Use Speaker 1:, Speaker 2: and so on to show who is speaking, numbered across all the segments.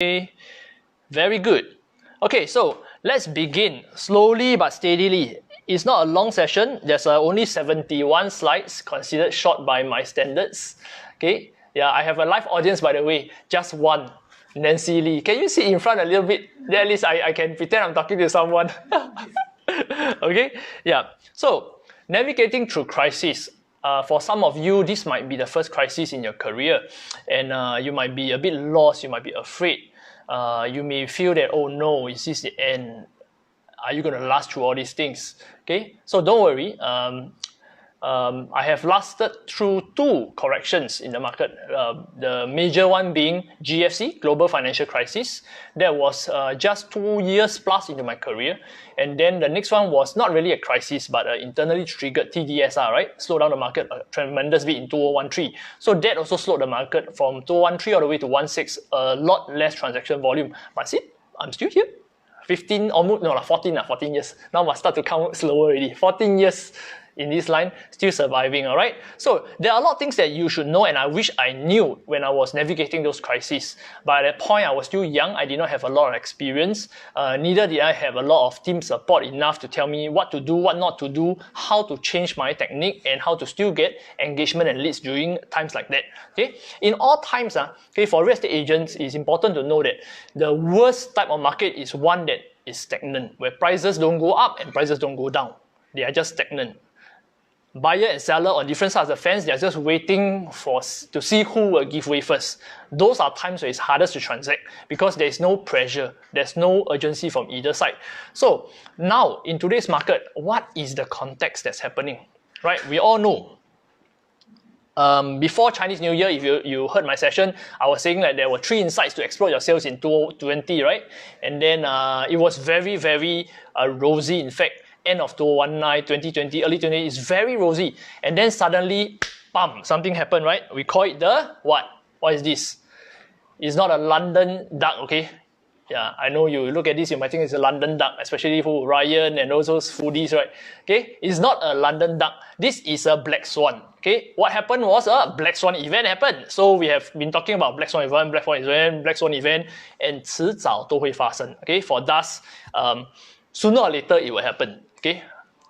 Speaker 1: Okay, very good. Okay, so let's begin slowly but steadily. It's not a long session. There's only 71 slides, considered short by my standards. Okay, yeah, I have a live audience, by the way, just one, Nancy Lee. Can you sit in front a little bit? Then at least I can pretend I'm talking to someone. Okay, yeah. So navigating through crisis. For some of you, this might be the first crisis in your career, and you might be a bit lost, you might be afraid. You may feel that, oh no, is this the end? Are you going to last through all these things? Okay, so don't worry. I have lasted through 2 corrections in the market. The major one being GFC, Global Financial Crisis. That was just 2 years plus into my career. And then the next one was not really a crisis, but an internally triggered TDSR, right? Slowed down the market a tremendous bit in 2013. So that also slowed the market from 2013 all the way to 2016, a lot less transaction volume. But see, I'm still here. 14 years. Now must start to count slower already. 14 years in this line, still surviving, all right? So there are a lot of things that you should know, and I wish I knew when I was navigating those crises. But at that point, I was still young. I did not have a lot of experience. Neither did I have a lot of team support enough to tell me what to do, what not to do, how to change my technique, and how to still get engagement and leads during times like that. Okay? In all times, okay, for real estate agents, it's important to know that the worst type of market is one that is stagnant, where prices don't go up and prices don't go down. They are just stagnant. Buyer and seller on different sides of the fence, they're just waiting to see who will give way first. Those are times where it's hardest to transact because there's no pressure, there's no urgency from either side. So now, in today's market, what is the context that's happening? Right? We all know. Before Chinese New Year, if you heard my session, I was saying that there were 3 insights to explode your sales in 2020, right? And then it was very, very rosy. In fact, end of 2019, 2020, early 2020 is very rosy. And then suddenly, bam, something happened, right? We call it the what? What is this? It's not a London duck, okay? Yeah, I know you look at this, you might think it's a London duck, especially for Ryan and also foodies, right? Okay, it's not a London duck. This is a black swan. Okay, what happened was a black swan event happened. So we have been talking about black swan event, black swan event, black swan event, and 迟早都会发生. Okay, for thus, sooner or later it will happen. Okay,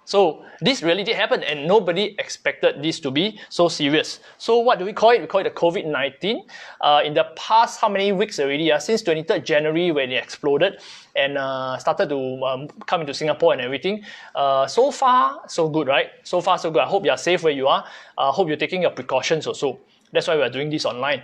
Speaker 1: so this really did happen, and nobody expected this to be so serious. So what do we call it? We call it the COVID-19. In the past, how many weeks already? Since 23rd January when it exploded and started to come into Singapore and everything. So far, so good, right? So far, so good. I hope you are safe where you are. I hope you're taking your precautions also. That's why we are doing this online.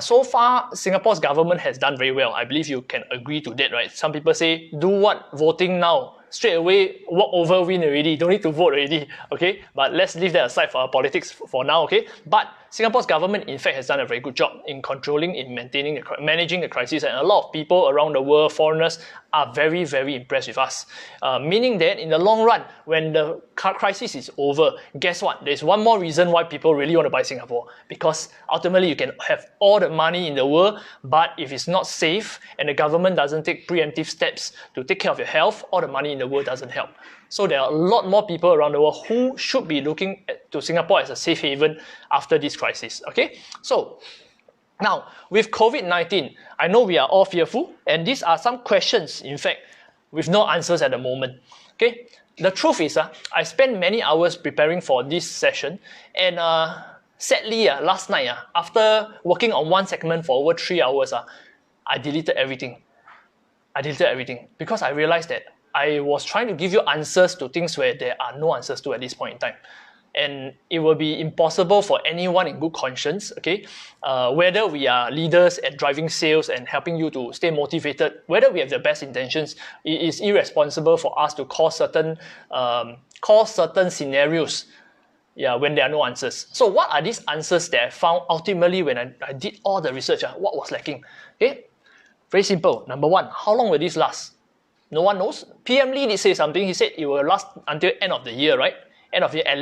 Speaker 1: So far, Singapore's government has done very well. I believe you can agree to that, right? Some people say, do what? Voting now. Straight away, walk over, win already. Don't need to vote already, okay? But let's leave that aside for our politics for now, okay? But Singapore's government, in fact, has done a very good job in controlling, in managing the crisis, and a lot of people around the world, foreigners, are very, very impressed with us. Meaning that in the long run, when the crisis is over, guess what? There's one more reason why people really want to buy Singapore. Because ultimately, you can have all the money in the world, but if it's not safe and the government doesn't take preemptive steps to take care of your health, all the money in the world doesn't help. So there are a lot more people around the world who should be looking to Singapore as a safe haven after this crisis. Okay, so now with COVID-19, I know we are all fearful, and these are some questions, in fact, with no answers at the moment. Okay, the truth is, I spent many hours preparing for this session, and sadly, last night, after working on one segment for over 3 hours, I deleted everything. Because I realized that I was trying to give you answers to things where there are no answers to at this point in time. And it will be impossible for anyone in good conscience, okay, whether we are leaders at driving sales and helping you to stay motivated, whether we have the best intentions, it is irresponsible for us to call certain scenarios when there are no answers. So what are these answers that I found ultimately when I did all the research? What was lacking? Okay, very simple. Number one, how long will this last? No one knows. PM Lee did say something. He said it will last until end of the year, right? End of the year, at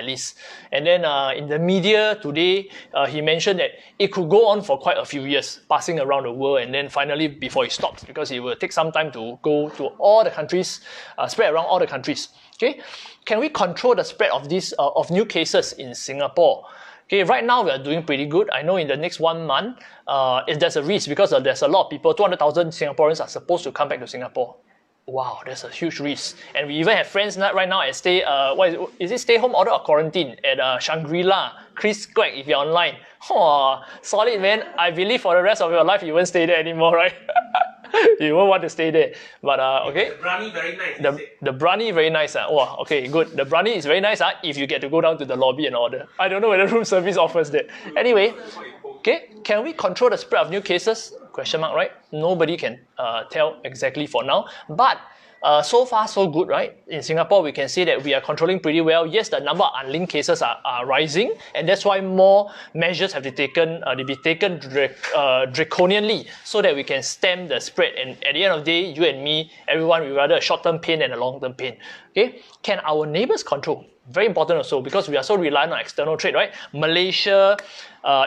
Speaker 1: least. And then in the media today, he mentioned that it could go on for quite a few years, passing around the world, and then finally before it stops, because it will take some time to go to all the countries, spread around all the countries. Okay, can we control the spread of this of new cases in Singapore? Okay, right now we are doing pretty good. I know in the next 1 month, if there's a risk because there's a lot of people, 200,000 Singaporeans are supposed to come back to Singapore. Wow, there's a huge risk. And we even have friends right now at is it stay home order or quarantine at Shangri-La, Chris Quack, if you're online. Oh, solid man. I believe for the rest of your life you won't stay there anymore, right? You won't want to stay there. But okay.
Speaker 2: The brownie very nice.
Speaker 1: The brownie very nice. Oh, okay, good. The brownie is very nice if you get to go down to the lobby and order. I don't know whether room service offers that. Anyway, okay, can we control the spread of new cases? Question mark, right? Nobody can tell exactly for now. But so far, so good, right? In Singapore, we can see that we are controlling pretty well. Yes, the number of unlinked cases are rising, and that's why more measures have to be taken draconianly so that we can stem the spread. And at the end of the day, you and me, everyone, we rather a short-term pain and a long-term pain. Okay? Can our neighbors control? Very important also because we are so reliant on external trade, right? Malaysia,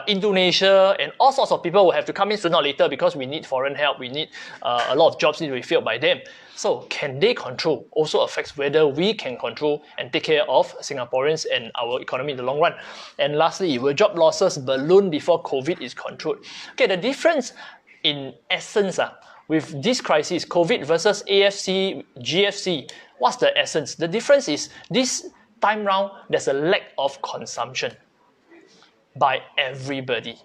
Speaker 1: Indonesia, and all sorts of people will have to come in sooner or later because we need foreign help. We need a lot of jobs need to be filled by them. So can they control? Also affects whether we can control and take care of Singaporeans and our economy in the long run. And lastly, will job losses balloon before COVID is controlled? Okay, the difference in essence with this crisis, COVID versus AFC, GFC, what's the essence? The difference is this time round, there's a lack of consumption by everybody.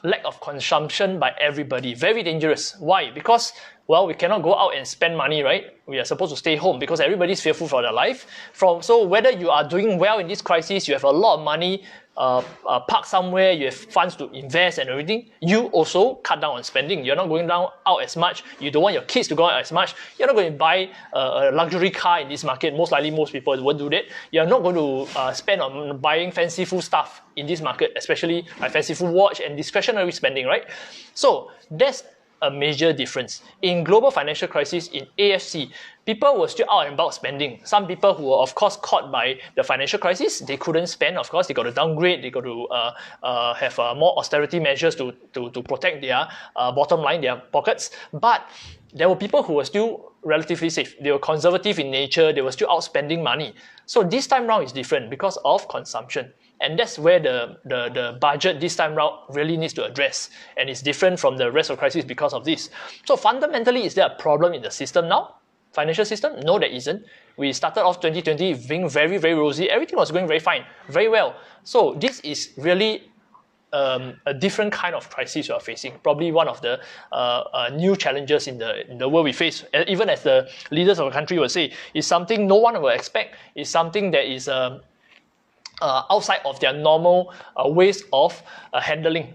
Speaker 1: Lack of consumption by everybody. Very dangerous. Why? Because, well, we cannot go out and spend money, right? We are supposed to stay home because everybody's fearful for their life. So whether you are doing well in this crisis, you have a lot of money parked somewhere, you have funds to invest and everything, you also cut down on spending. You're not going out as much. You don't want your kids to go out as much. You're not going to buy a luxury car in this market. Most likely, most people won't do that. You're not going to spend on buying fanciful stuff in this market, especially a fanciful watch and discretionary spending, right? So that's a major difference. In global financial crisis, in AFC, people were still out and about spending. Some people who were, of course, caught by the financial crisis, they couldn't spend. Of course, they got to downgrade. They got to have more austerity measures to protect their bottom line, their pockets. But there were people who were still relatively safe. They were conservative in nature. They were still out spending money. So this time round is different because of consumption. And that's where the budget this time round really needs to address. And it's different from the rest of the crisis because of this. So fundamentally, is there a problem in the system now? Financial system? No, there isn't. We started off 2020 being very, very rosy. Everything was going very fine, very well. So this is really a different kind of crisis we are facing. Probably one of the new challenges in the world we face. Even as the leaders of the country will say, it's something no one will expect. It's something that is outside of their normal ways of handling.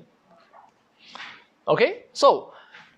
Speaker 1: Okay, so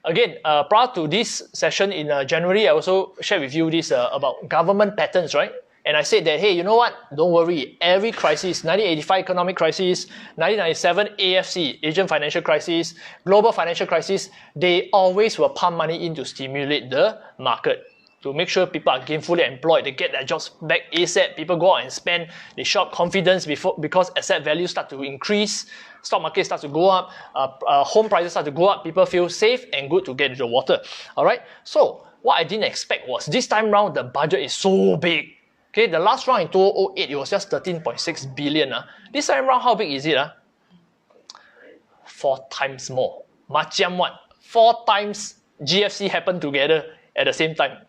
Speaker 1: again, prior to this session in January, I also shared with you this about government patterns, right? And I said that, hey, you know what? Don't worry. Every crisis, 1985 economic crisis, 1997 AFC, Asian financial crisis, global financial crisis, they always will pump money in to stimulate the market, to make sure people are gainfully employed, they get their jobs back ASAP, people go out and spend, they shop confidence because asset values start to increase, stock market starts to go up, home prices start to go up, people feel safe and good to get into the water. All right. So what I didn't expect was this time round the budget is so big. Okay, the last round in 2008 it was just 13.6 billion. This time round, how big is it? 4 times more. Macam what? 4 times GFC happened together at the same time.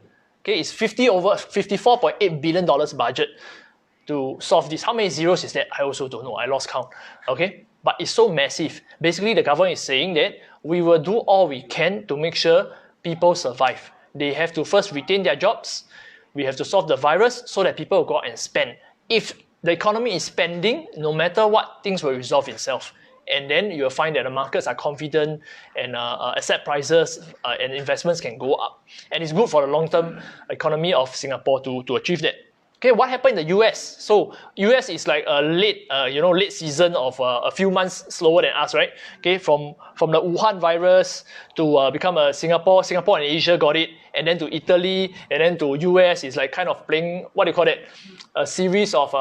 Speaker 1: Okay, it's $54.8 billion budget to solve this. How many zeros is that? I also don't know. I lost count. Okay, but it's so massive. Basically, the government is saying that we will do all we can to make sure people survive. They have to first retain their jobs. We have to solve the virus so that people will go out and spend. If the economy is spending, no matter what, things will resolve itself. And then you'll find that the markets are confident and asset prices and investments can go up. And it's good for the long-term economy of Singapore to achieve that. Okay, what happened in the US? So US is like a late season of a few months slower than us, right? Okay, from the Wuhan virus to become a Singapore and Asia got it, and then to Italy, and then to US is like kind of playing, what do you call it? A series of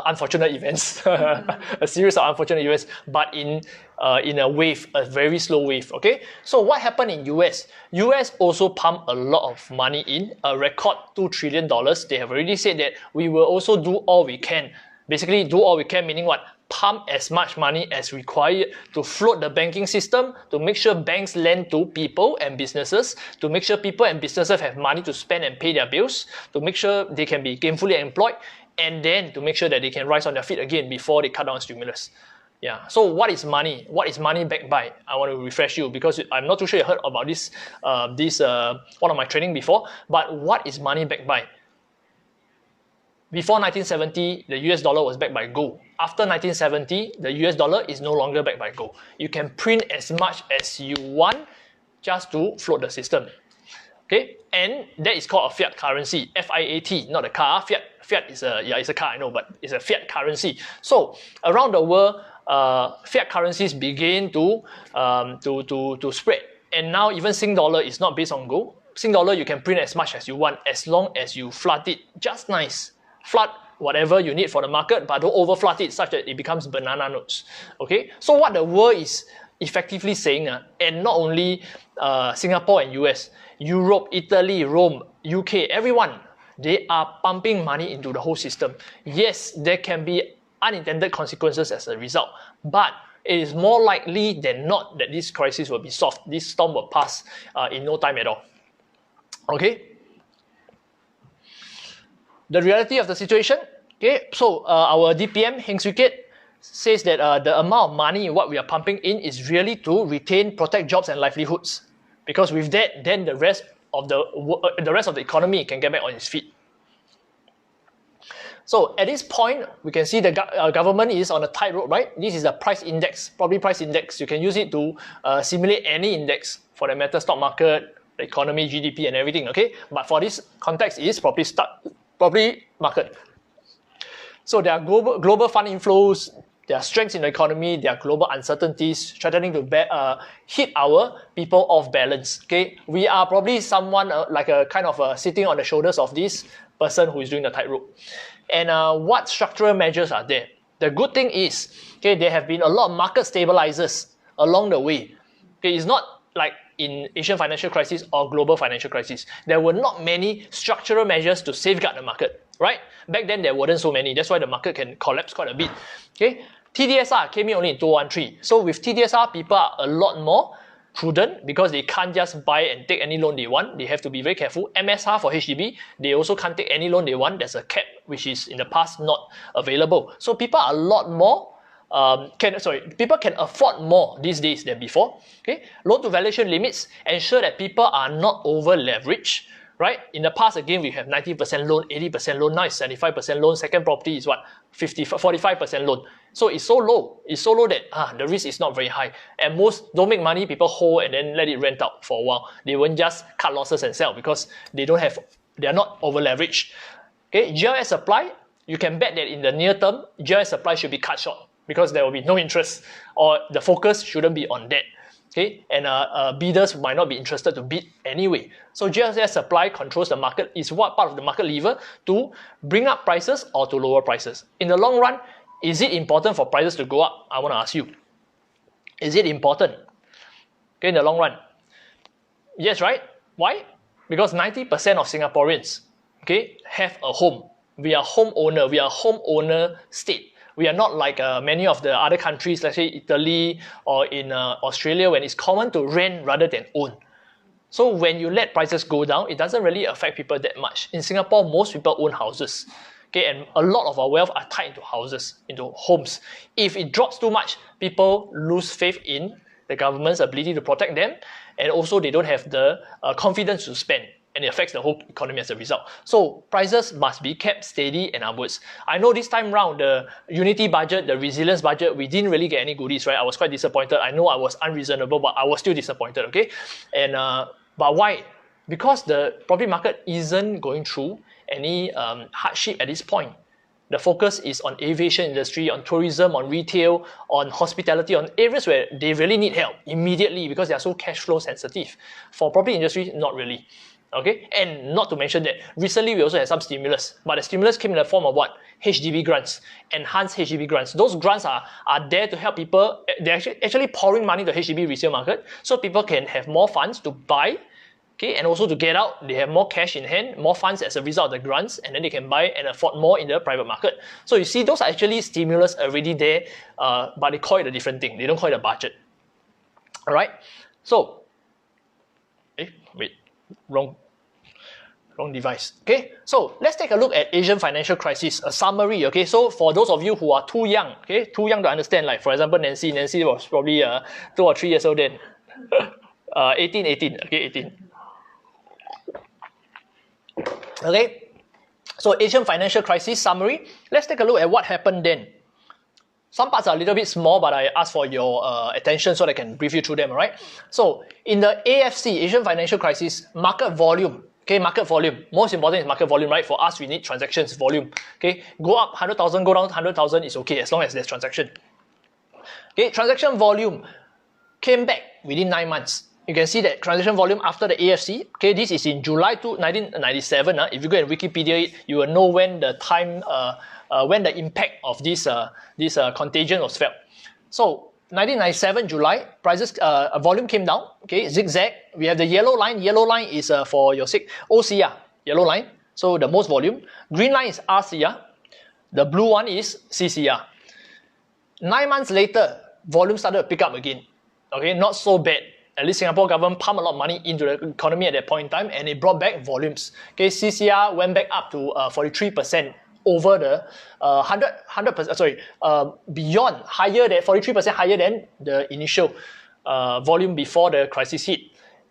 Speaker 1: unfortunate events, a series of unfortunate events, but in a wave, a very slow wave. Okay, so what happened in US? US also pumped a lot of money in, a record $2 trillion. They have already said that we will also do all we can. Basically, do all we can, meaning what? pump as much money as required to float the banking system, to make sure banks lend to people and businesses, to make sure people and businesses have money to spend and pay their bills, to make sure they can be gainfully employed, and then to make sure that they can rise on their feet again before they cut down stimulus. Yeah. So what is money? What is money backed by? I want to refresh you because I'm not too sure you heard about this one of my training before. But what is money backed by? Before 1970, the US dollar was backed by gold. After 1970, the US dollar is no longer backed by gold. You can print as much as you want just to float the system. Okay, and that is called a fiat currency, F-I-A-T, not a car. Fiat is it's a car, I know, but it's a fiat currency. So around the world, fiat currencies begin to spread, and now even Sing dollar is not based on gold. Sing dollar you can print as much as you want, as long as you flood it just nice. Flood whatever you need for the market, but don't over flood it such that it becomes banana notes. Okay, so what the world is effectively saying, and not only Singapore and US, Europe, Italy, Rome, UK, everyone, they are pumping money into the whole system. Yes, there can be unintended consequences as a result, but it is more likely than not that this crisis will be solved. This storm will pass in no time at all. Okay? The reality of the situation, okay, so our DPM, Heng Swee Keat, says that the amount of money what we are pumping in is really to retain, protect jobs and livelihoods. Because with that, then the rest of the economy can get back on its feet. So at this point, we can see the government is on a tightrope, right? This is a price index, probably price index. You can use it to simulate any index for the matter, stock market, the economy, GDP and everything, okay? But for this context is probably market. So there are global fund inflows, there are strengths in the economy, there are global uncertainties threatening to hit our people off balance. Okay, we are probably someone like a kind of sitting on the shoulders of this person who is doing the tightrope. And what structural measures are there? The good thing is, okay, there have been a lot of market stabilizers along the way. Okay, it's not like in Asian financial crisis or global financial crisis. There were not many structural measures to safeguard the market, right? Back then there weren't so many. That's why the market can collapse quite a bit. Okay, TDSR came in only in 2013. So with TDSR, people are a lot more prudent because they can't just buy and take any loan they want. They have to be very careful. MSR for HDB, they also can't take any loan they want. There's a cap which is in the past not available. So people are a lot more people can afford more these days than before. Okay, loan to valuation limits ensure that people are not over leveraged. Right? In the past, again, we have 90% loan, 80% loan. Now it's 75% loan. Second property is what? 45% loan. So it's so low. It's so low that the risk is not very high. And most don't make money, people hold and then let it rent out for a while. They won't just cut losses and sell because they are not over leveraged. Okay, GLS supply, you can bet that in the near term, GLS supply should be cut short because there will be no interest or the focus shouldn't be on that. Okay, and bidders might not be interested to bid anyway. So GLS supply controls the market, is what part of the market lever to bring up prices or to lower prices. In the long run, is it important for prices to go up? I want to ask you. Is it important? Okay, in the long run. Yes, right? Why? Because 90% of Singaporeans, okay, have a home. We are homeowner. We are homeowner state. We are not like many of the other countries, let's say Italy or in Australia, when it's common to rent rather than own. So when you let prices go down, it doesn't really affect people that much. In Singapore, most people own houses. Okay, and a lot of our wealth are tied into houses, into homes. If it drops too much, people lose faith in the government's ability to protect them, and also they don't have the confidence to spend. And it affects the whole economy as a result. So prices must be kept steady and upwards. I know this time round, the unity budget, the resilience budget, we didn't really get any goodies, right? I was quite disappointed. I know I was unreasonable, but I was still disappointed, okay? And but why? Because the property market isn't going through any hardship at this point. The focus is on aviation industry, on tourism, on retail, on hospitality, on areas where they really need help immediately because they are so cash flow sensitive. For property industry, not really. Okay, and not to mention that recently we also had some stimulus, but the stimulus came in the form of what? HDB grants, enhanced HDB grants. Those grants are there to help people. They're actually pouring money to HDB resale market so people can have more funds to buy Okay, and also to get out, they have more cash in hand, more funds as a result of the grants, and then they can buy and afford more in the private market. So you see, those are actually stimulus already there, but they call it a different thing. They don't call it a budget. All right. So, wrong device. Okay, so let's take a look at Asian financial crisis, a summary. Okay, so for those of you who are too young, okay, too young to understand, like for example Nancy was probably 2 or 3 years old then. 18, okay, 18. Okay, so Asian financial crisis summary. Let's take a look at what happened then. Some parts are a little bit small, but I ask for your attention so that I can brief you through them, all right? So in the AFC, Asian financial crisis, market volume, okay, market volume. Most important is market volume, right? For us, we need transactions volume. Okay, go up 100,000, go down 100,000 is okay as long as there's transaction. Okay, transaction volume came back within 9 months. You can see that transaction volume after the AFC, okay, this is in July 1997. If you go and Wikipedia it, you will know when the time, when the impact of this contagion was felt. So 1997 July, prices, volume came down, okay, zigzag. We have the yellow line. Yellow line is for your sake, OCR, yellow line. So the most volume. Green line is RCR. The blue one is CCR. 9 months later, volume started to pick up again. Okay, not so bad. At least Singapore government pumped a lot of money into the economy at that point in time, and it brought back volumes. Okay, CCR went back up to 43% over the 100%. Sorry, beyond, higher than 43% higher than the initial volume before the crisis hit.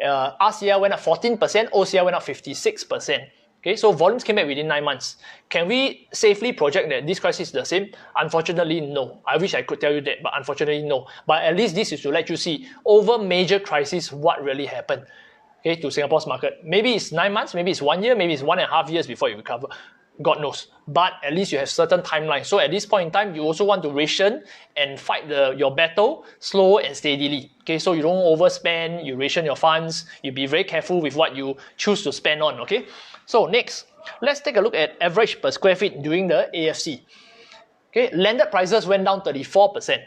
Speaker 1: RCR went up 14%, OCR went up 56%. Okay, so volumes came back within 9 months. Can we safely project that this crisis is the same? Unfortunately, no. I wish I could tell you that, but unfortunately, no. But at least this is to let you see over major crisis what really happened, okay, to Singapore's market. Maybe it's 9 months, maybe it's 1 year, maybe it's 1.5 years before you recover. God knows. But at least you have certain timelines. So at this point in time, you also want to ration and fight your battle slow and steadily. Okay, so you don't overspend, you ration your funds, you be very careful with what you choose to spend on. Okay. So next, let's take a look at average per square feet during the AFC. Okay, landed prices went down 34%.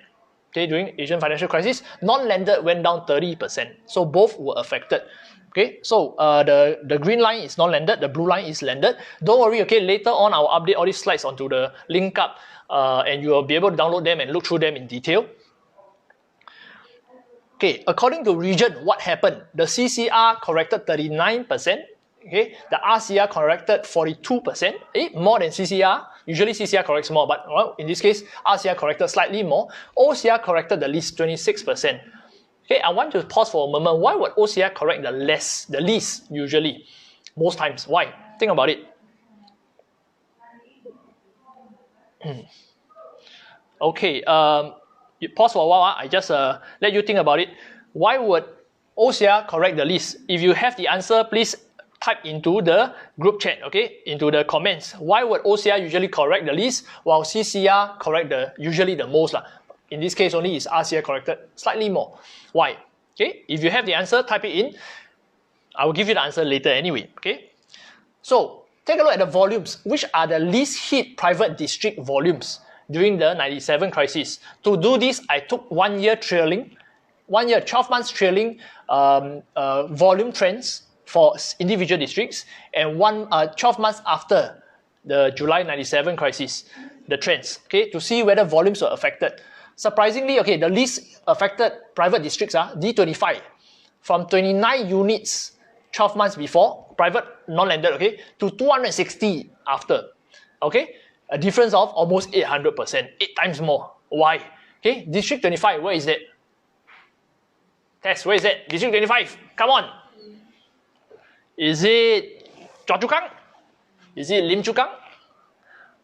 Speaker 1: Okay, during Asian financial crisis, non-landed went down 30%. So both were affected. Okay, so the green line is non-landed, the blue line is landed. Don't worry, okay, later on I'll update all these slides onto the link up and you will be able to download them and look through them in detail. Okay, according to region, what happened? The CCR corrected 39%. Okay, the RCR corrected 42%, more than CCR. Usually CCR corrects more, but well, in this case, RCR corrected slightly more. OCR corrected the least, 26%. Okay, I want to pause for a moment. Why would OCR correct the least usually? Most times. Why? Think about it. Okay, you pause for a while. I just let you think about it. Why would OCR correct the least? If you have the answer, please type into the group chat, okay, into the comments. Why would OCR usually correct the least while CCR correct usually the most? In this case, only is RCR corrected slightly more. Why? Okay, if you have the answer, type it in. I will give you the answer later anyway, okay? So, take a look at the volumes. Which are the least hit private district volumes during the 97 crisis? To do this, I took 1 year trailing, 1 year, 12 months trailing volume trends for individual districts, and 12 months after the July 97 crisis, the trends, okay, to see whether volumes were affected. Surprisingly, okay, the least affected private districts are D25, from 29 units 12 months before, private non-landed, okay, to 260 after, okay, a difference of almost 800%, 8 times more. Why? Okay, District 25, where is it? Test, where is it? District 25, come on. Is it Choa Chu Kang? Is it Lim Chu Kang?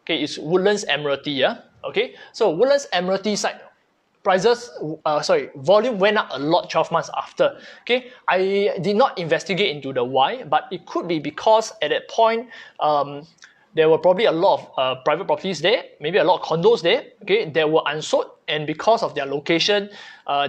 Speaker 1: Okay, it's Woodlands Admiralty, yeah? Okay, so Woodlands Admiralty side, volume went up a lot 12 months after. Okay, I did not investigate into the why, but it could be because at that point, there were probably a lot of private properties there, maybe a lot of condos there, okay, that were unsold, and because of their location,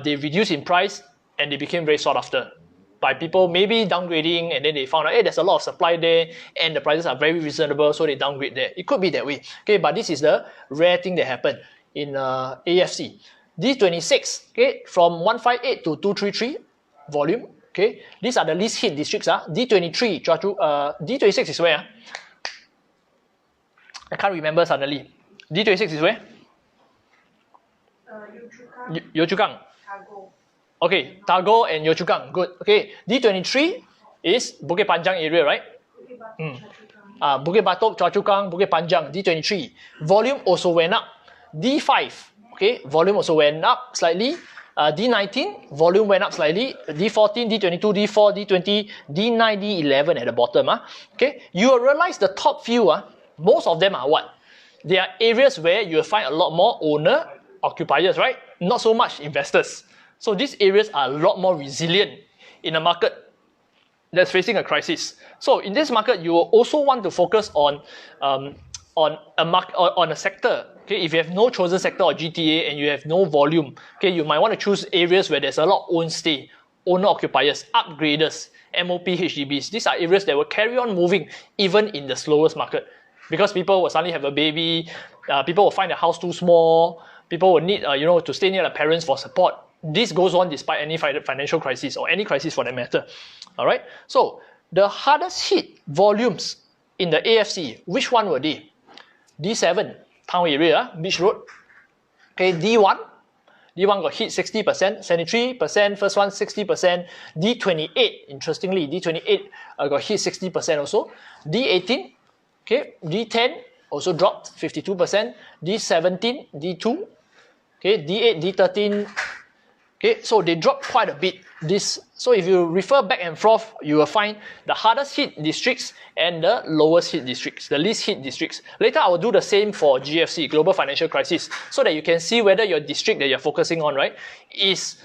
Speaker 1: they reduced in price and they became very sought after by people, maybe downgrading, and then they found out, hey, there's a lot of supply there and the prices are very reasonable, so they downgrade there. It could be that way. Okay, but this is the rare thing that happened in AFC. D26, okay, from 158 to 233 volume, Okay, these are the least hit districts. D23, D26 is where? I can't remember suddenly. D26 is where? Yio Chu Kang. Okay, Tagore and Yio Chu Kang. Good. Okay, D23 is Bukit Panjang area, right? Bukit Batok, Choa Chu Kang, Bukit Panjang, D23. Volume also went up. D5, okay, volume also went up slightly. D19, volume went up slightly. D14, D22, D4, D20, D9, D11 at the bottom. Okay, you will realize the top few, most of them are what? They are areas where you will find a lot more owner occupiers, right? Not so much investors. So these areas are a lot more resilient in a market that's facing a crisis. So in this market, you will also want to focus on a sector. Okay, if you have no chosen sector or GTA and you have no volume, okay, you might want to choose areas where there's a lot of own stay, owner occupiers, upgraders, MOP, HDBs. These are areas that will carry on moving even in the slowest market, because people will suddenly have a baby, people will find the house too small, people will need to stay near their parents for support. This goes on despite any financial crisis or any crisis for that matter. All right. So the hardest hit volumes in the AFC, which one were they? D7, town area, Beach Road. Okay, D1 got hit 60%, 73%, first one 60%. D28, interestingly, D28 got hit 60% also. D18, okay, D10 also dropped 52%. D17, D2, okay, D8, D13. Okay, so they dropped quite a bit. So if you refer back and forth, you will find the hardest hit districts and the lowest hit districts, the least hit districts. Later, I will do the same for GFC, Global Financial Crisis, so that you can see whether your district that you're focusing on, right, is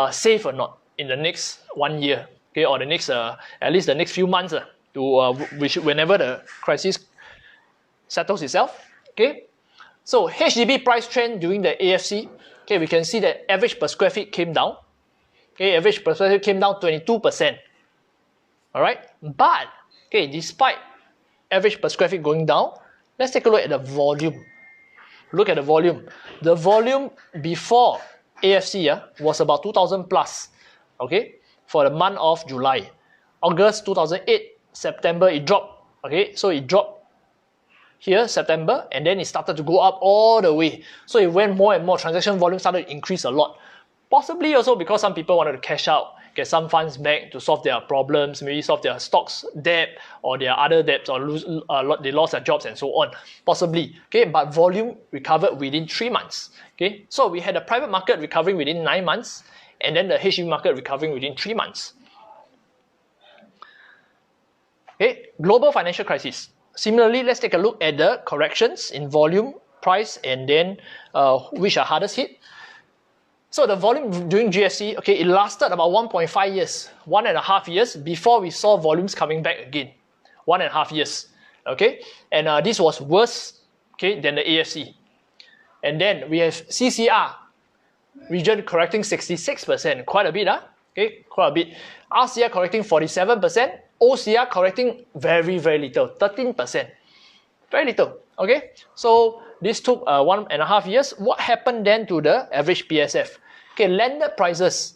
Speaker 1: safe or not in the next 1 year, okay, or the next, at least the next few months, whenever the crisis settles itself, okay. So HDB price trend during the AFC. Okay, we can see that average per square feet came down. Okay, average per square feet came down 22%. All right, but okay, despite average per square feet going down, let's take a look at the volume. Look at the volume. The volume before AFC was about 2,000 plus. Okay, for the month of July, August 2008, September it dropped. Okay, so it dropped here, September, and then it started to go up all the way. So it went more and more, transaction volume started to increase a lot. Possibly also because some people wanted to cash out, get some funds back to solve their problems, maybe solve their stocks debt or their other debts, or they lost their jobs and so on. Possibly. Okay, but volume recovered within 3 months. Okay, so we had the private market recovering within 9 months, and then the HDB market recovering within 3 months. Okay, global financial crisis. Similarly, let's take a look at the corrections in volume, price, and then which are hardest hit. So the volume during GFC, okay, it lasted about 1.5 years, 1.5 years before we saw volumes coming back again. 1.5 years, okay, and this was worse, okay, than the AFC. And then we have CCR region correcting 66%, quite a bit, okay, quite a bit. RCR correcting 47%. OCR correcting very, very little, 13%. Very little, okay? So this took 1.5 years. What happened then to the average PSF? Okay, landed prices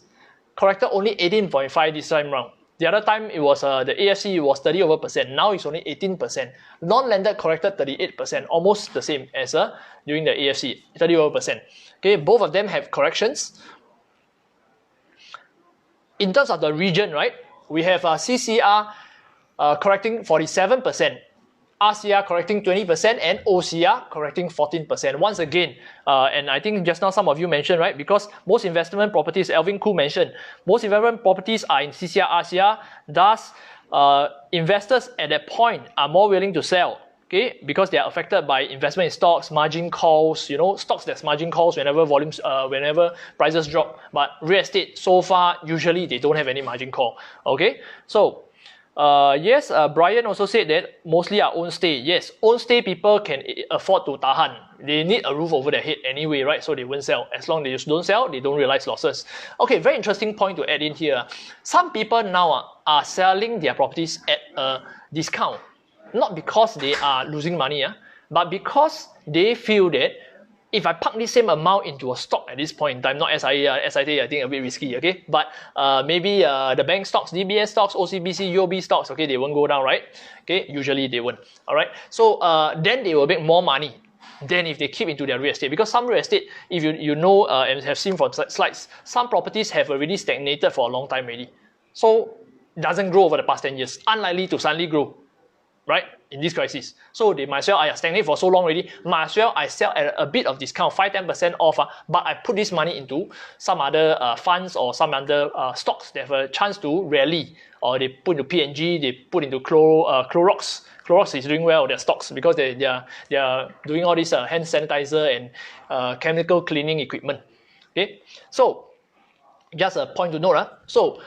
Speaker 1: corrected only 18.5 this time round. The other time it was the AFC was 30%. Now it's only 18%. Non-landed corrected 38%, almost the same as during the AFC, 30%. Okay, both of them have corrections. In terms of the region, right? We have CCR correcting 47%, RCR correcting 20%, and OCR correcting 14%. Once again, and I think just now some of you mentioned, right? Because most investment properties, Alvin Khoo mentioned, most investment properties are in CCR, RCR. Thus, investors at that point are more willing to sell. Okay, because they are affected by investment in stocks, margin calls, stocks that's margin calls whenever whenever prices drop. But real estate, so far, usually they don't have any margin call. Okay, so yes, Brian also said that mostly are own stay. Yes, own stay people can afford to tahan. They need a roof over their head anyway, right? So they won't sell. As long as they just don't sell, they don't realize losses. Okay, very interesting point to add in here. Some people now are selling their properties at a discount. Not because they are losing money, but because they feel that if I park this same amount into a stock at this point in time, not SIA, SIA I think a bit risky, okay? But maybe the bank stocks, DBS stocks, OCBC, UOB stocks, okay, they won't go down, right? Okay, usually they won't, all right? So then they will make more money than if they keep into their real estate. Because some real estate, if you know and have seen from slides, some properties have already stagnated for a long time already. So it doesn't grow over the past 10 years, unlikely to suddenly grow, right, in this crisis. So they might as well, I stagnate for so long already, might as well I sell at a bit of discount, 5-10% off, but I put this money into some other funds or some other stocks that have a chance to rally, or they put into P&G, they put into Clorox. Clorox is doing well, their stocks, because they are doing all this hand sanitizer and chemical cleaning equipment. Okay, so just a point to note. So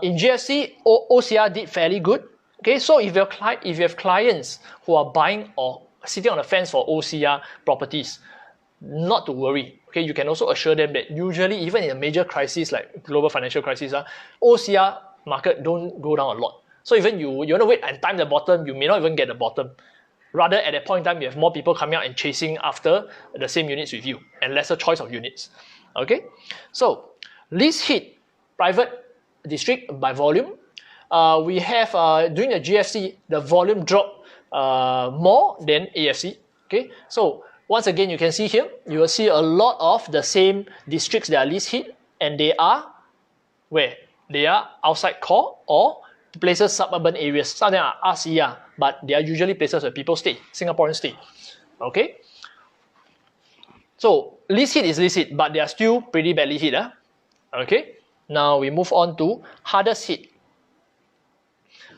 Speaker 1: in GFC, OCR did fairly good. Okay, so if you have clients who are buying or sitting on the fence for OCR properties, not to worry. Okay, you can also assure them that usually, even in a major crisis like global financial crisis, OCR market don't go down a lot. So even you want to wait and time the bottom, you may not even get the bottom. Rather, at that point in time, you have more people coming out and chasing after the same units with you and lesser choice of units. Okay, so least hit private district by volume. We have during the GFC, the volume dropped more than AFC. Okay, so once again, you can see here, you will see a lot of the same districts that are least hit, and they are where? They are outside core or places, suburban areas. Some of them are RCR, but they are usually places where people stay, Singaporeans stay. Okay, so least hit is least hit, but they are still pretty badly hit. Okay, now we move on to hardest hit.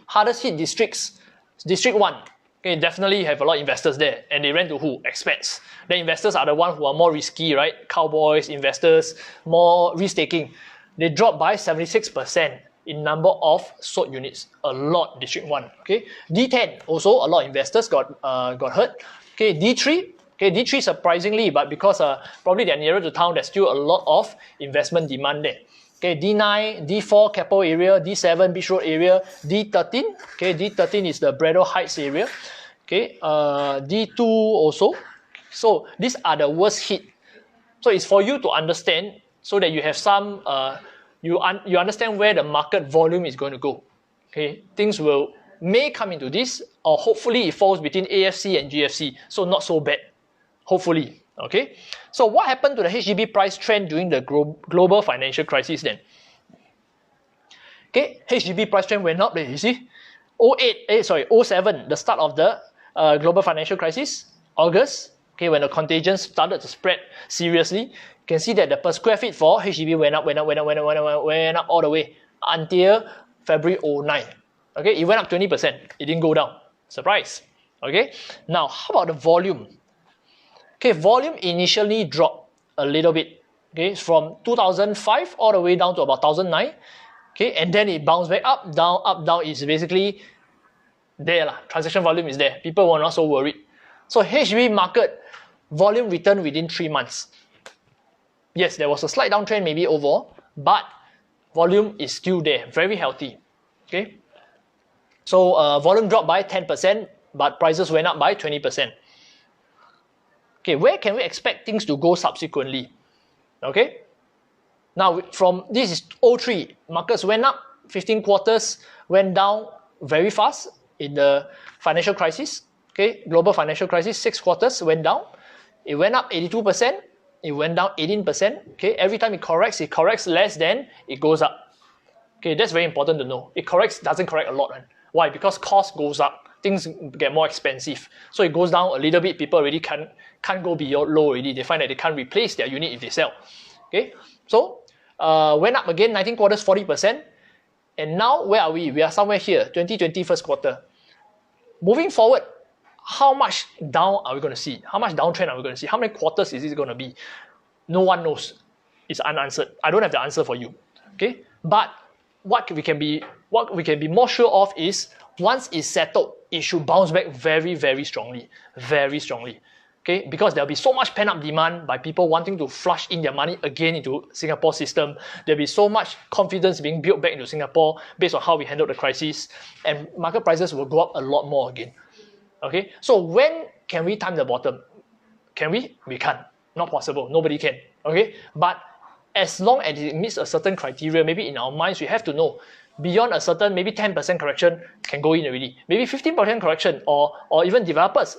Speaker 1: Hardest hit districts. District 1, okay, definitely have a lot of investors there, and they rent to who? Expats. The investors are the ones who are more risky, right? Cowboys, investors, more risk-taking. They dropped by 76% in number of sold units. A lot, District 1. Okay, D10 also a lot of investors got hurt. Okay, D3. Okay, D3 surprisingly, but because probably they're nearer to town, there's still a lot of investment demand there. Okay, D9, D4 Keppel area, D7 Beach Road area, D13. Okay, D13 is the Braddell Heights area. Okay, D2 also. So these are the worst hit. So it's for you to understand, so that you have some you understand where the market volume is going to go. Okay, things may come into this, or hopefully it falls between AFC and GFC, so not so bad. Hopefully. Okay, so what happened to the HDB price trend during the global financial crisis then? Okay, HDB price trend went up there, you see. 07, the start of the global financial crisis, August, okay, when the contagion started to spread seriously, you can see that the per square feet for HDB went up all the way until February 09. Okay, it went up 20%, it didn't go down. Surprise. Okay, now how about the volume? Okay, volume initially dropped a little bit, okay, from 2005 all the way down to about 2009, okay, and then it bounced back up, down, is basically there. Transaction volume is there. People were not so worried. So HDB market volume returned within 3 months. Yes, there was a slight downtrend maybe overall, but volume is still there, very healthy, okay. So volume dropped by 10%, but prices went up by 20%. Okay, where can we expect things to go subsequently? Okay, now from this is 03, markets went up, 15 quarters went down very fast in the financial crisis. Okay, global financial crisis, 6 quarters went down. It went up 82%, it went down 18%. Okay, every time it corrects less than it goes up. Okay, that's very important to know. It doesn't correct a lot. Right? Why? Because cost goes up. Things get more expensive. So it goes down a little bit, people already can't go beyond low already. They find that they can't replace their unit if they sell. Okay, so went up again, 19 quarters, 40%. And now where are we? We are somewhere here, 2020 first quarter. Moving forward, how much down are we going to see? How much downtrend are we going to see? How many quarters is this going to be? No one knows. It's unanswered. I don't have the answer for you. Okay, but what we can be more sure of is once it's settled, it should bounce back very, very strongly. Very strongly. Okay, because there'll be so much pent-up demand by people wanting to flush in their money again into Singapore system. There'll be so much confidence being built back into Singapore based on how we handled the crisis, and market prices will go up a lot more again. Okay, so when can we time the bottom? Can we? We can't. not possible. Nobody can. Okay, but as long as it meets a certain criteria, maybe in our minds we have to know beyond a certain maybe 10% correction can go in already. Maybe 15% correction, or even developers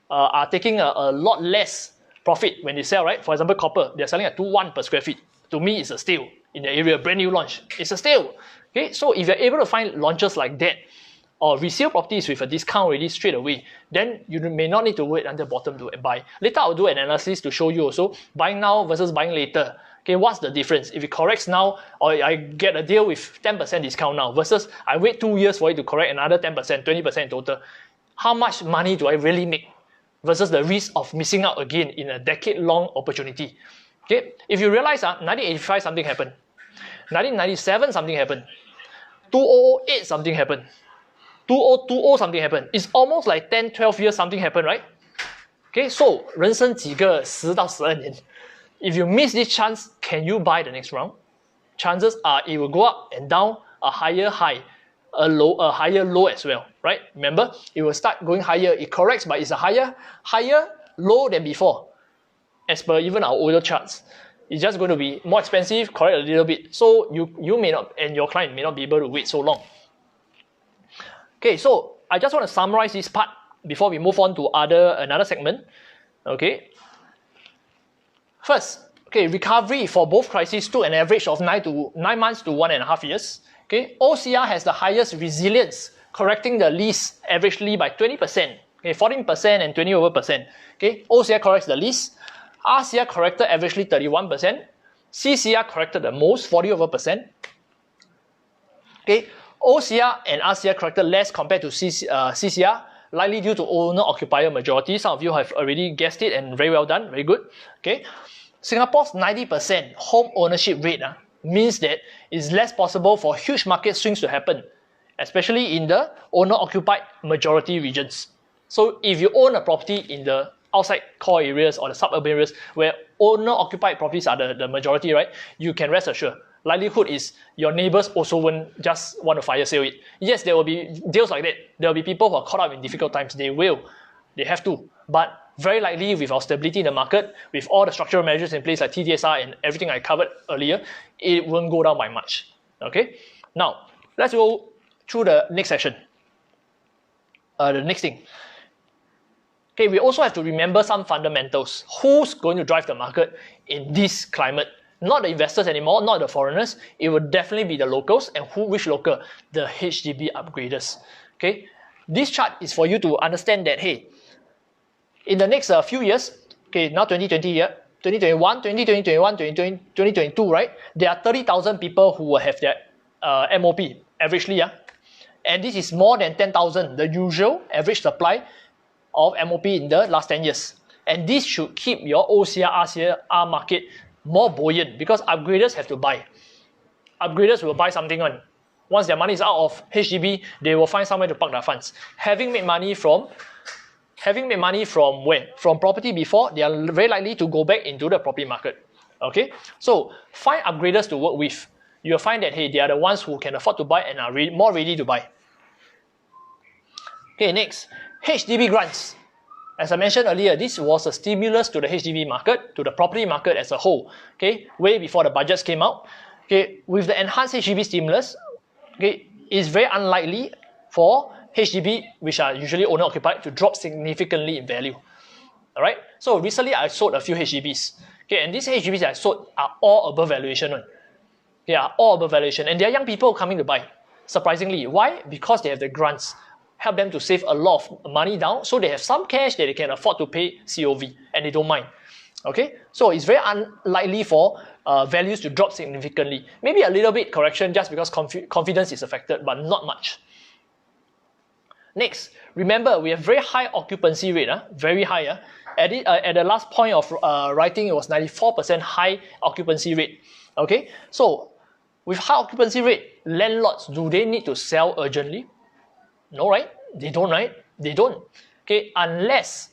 Speaker 1: are taking a lot less profit when they sell, right? For example, copper, they're selling at 2.1 per square feet. To me, it's a steal in the area, brand new launch. It's a steal. Okay, so if you're able to find launches like that, or resale properties with a discount already straight away, then you may not need to wait until bottom to buy. Later, I'll do an analysis to show you also buying now versus buying later. Okay, what's the difference? If it corrects now, or I get a deal with 10% discount now versus I wait 2 years for it to correct another 10%, 20% in total, how much money do I really make versus the risk of missing out again in a decade-long opportunity? Okay, if you realize 1985 something happened, 1997 something happened, 2008 something happened, 2020 something happened. It's almost like 10, 12 years something happened, right? Okay, so 人生几个10到12年. If you miss this chance, can you buy the next round? Chances are it will go up and down, a higher high, a higher low as well, right? Remember, it will start going higher. It corrects, but it's a higher low than before, as per even our older charts. It's just going to be more expensive, correct a little bit. So you may not, and your client may not be able to wait so long. Okay, so I just want to summarize this part before we move on to another segment. Okay. First, okay, recovery for both crises took an average of 9 months to 1.5 years. Okay, OCR has the highest resilience, correcting the least averagely by 20%. Okay, 14% and 20%. Okay, OCR corrects the least. RCR corrected averagely 31%. CCR corrected the most, 40%. Okay, OCR and RCR corrected less compared to CCR, likely due to owner-occupier majority. Some of you have already guessed it, and very well done, very good. Okay, Singapore's 90% home ownership rate means that it's less possible for huge market swings to happen, especially in the owner-occupied majority regions. So if you own a property in the outside core areas or the suburban areas where owner-occupied properties are the majority, right, you can rest assured, likelihood is your neighbors also won't just want to fire sale it. Yes, there will be deals like that. There will be people who are caught up in difficult times. They have to. But very likely with our stability in the market, with all the structural measures in place like TDSR and everything I covered earlier, it won't go down by much. Okay? Now, let's go through the next section. The next thing. Okay, we also have to remember some fundamentals. Who's going to drive the market in this climate? Not the investors anymore, not the foreigners. It will definitely be the locals. And which local? The HDB upgraders. Okay, this chart is for you to understand that, hey, in the next few years, okay, now 2020 here, 2021, 2021, 2022, right? There are 30,000 people who will have their MOP, averagely, and this is more than 10,000, the usual average supply of MOP in the last 10 years. And this should keep your OCR, RCR market more buoyant because upgraders have to buy. Upgraders will buy something on. Once their money is out of HDB, they will find somewhere to park their funds. Having made money from where? From property before, they are very likely to go back into the property market. Okay, so find upgraders to work with. You'll find that, hey, they are the ones who can afford to buy and are more ready to buy. Okay, next, HDB grants. As I mentioned earlier, this was a stimulus to the HDB market, to the property market as a whole. Okay, way before the budgets came out. Okay, with the enhanced HDB stimulus, okay, it's very unlikely for HDB, which are usually owner-occupied, to drop significantly in value. Alright, so recently I sold a few HDBs. Okay, and these HDBs I sold are all above valuation. They are all above valuation, and they are young people coming to buy. Surprisingly, why? Because they have the grants, help them to save a lot of money down, so they have some cash that they can afford to pay COV, and they don't mind. Okay, so it's very unlikely for values to drop significantly. Maybe a little bit correction just because confidence is affected, but not much. Next, remember we have very high occupancy rate, very high. At the last point of writing, it was 94% high occupancy rate. Okay, so with high occupancy rate, landlords, do they need to sell urgently? No, right? They don't, right? They don't. Okay, unless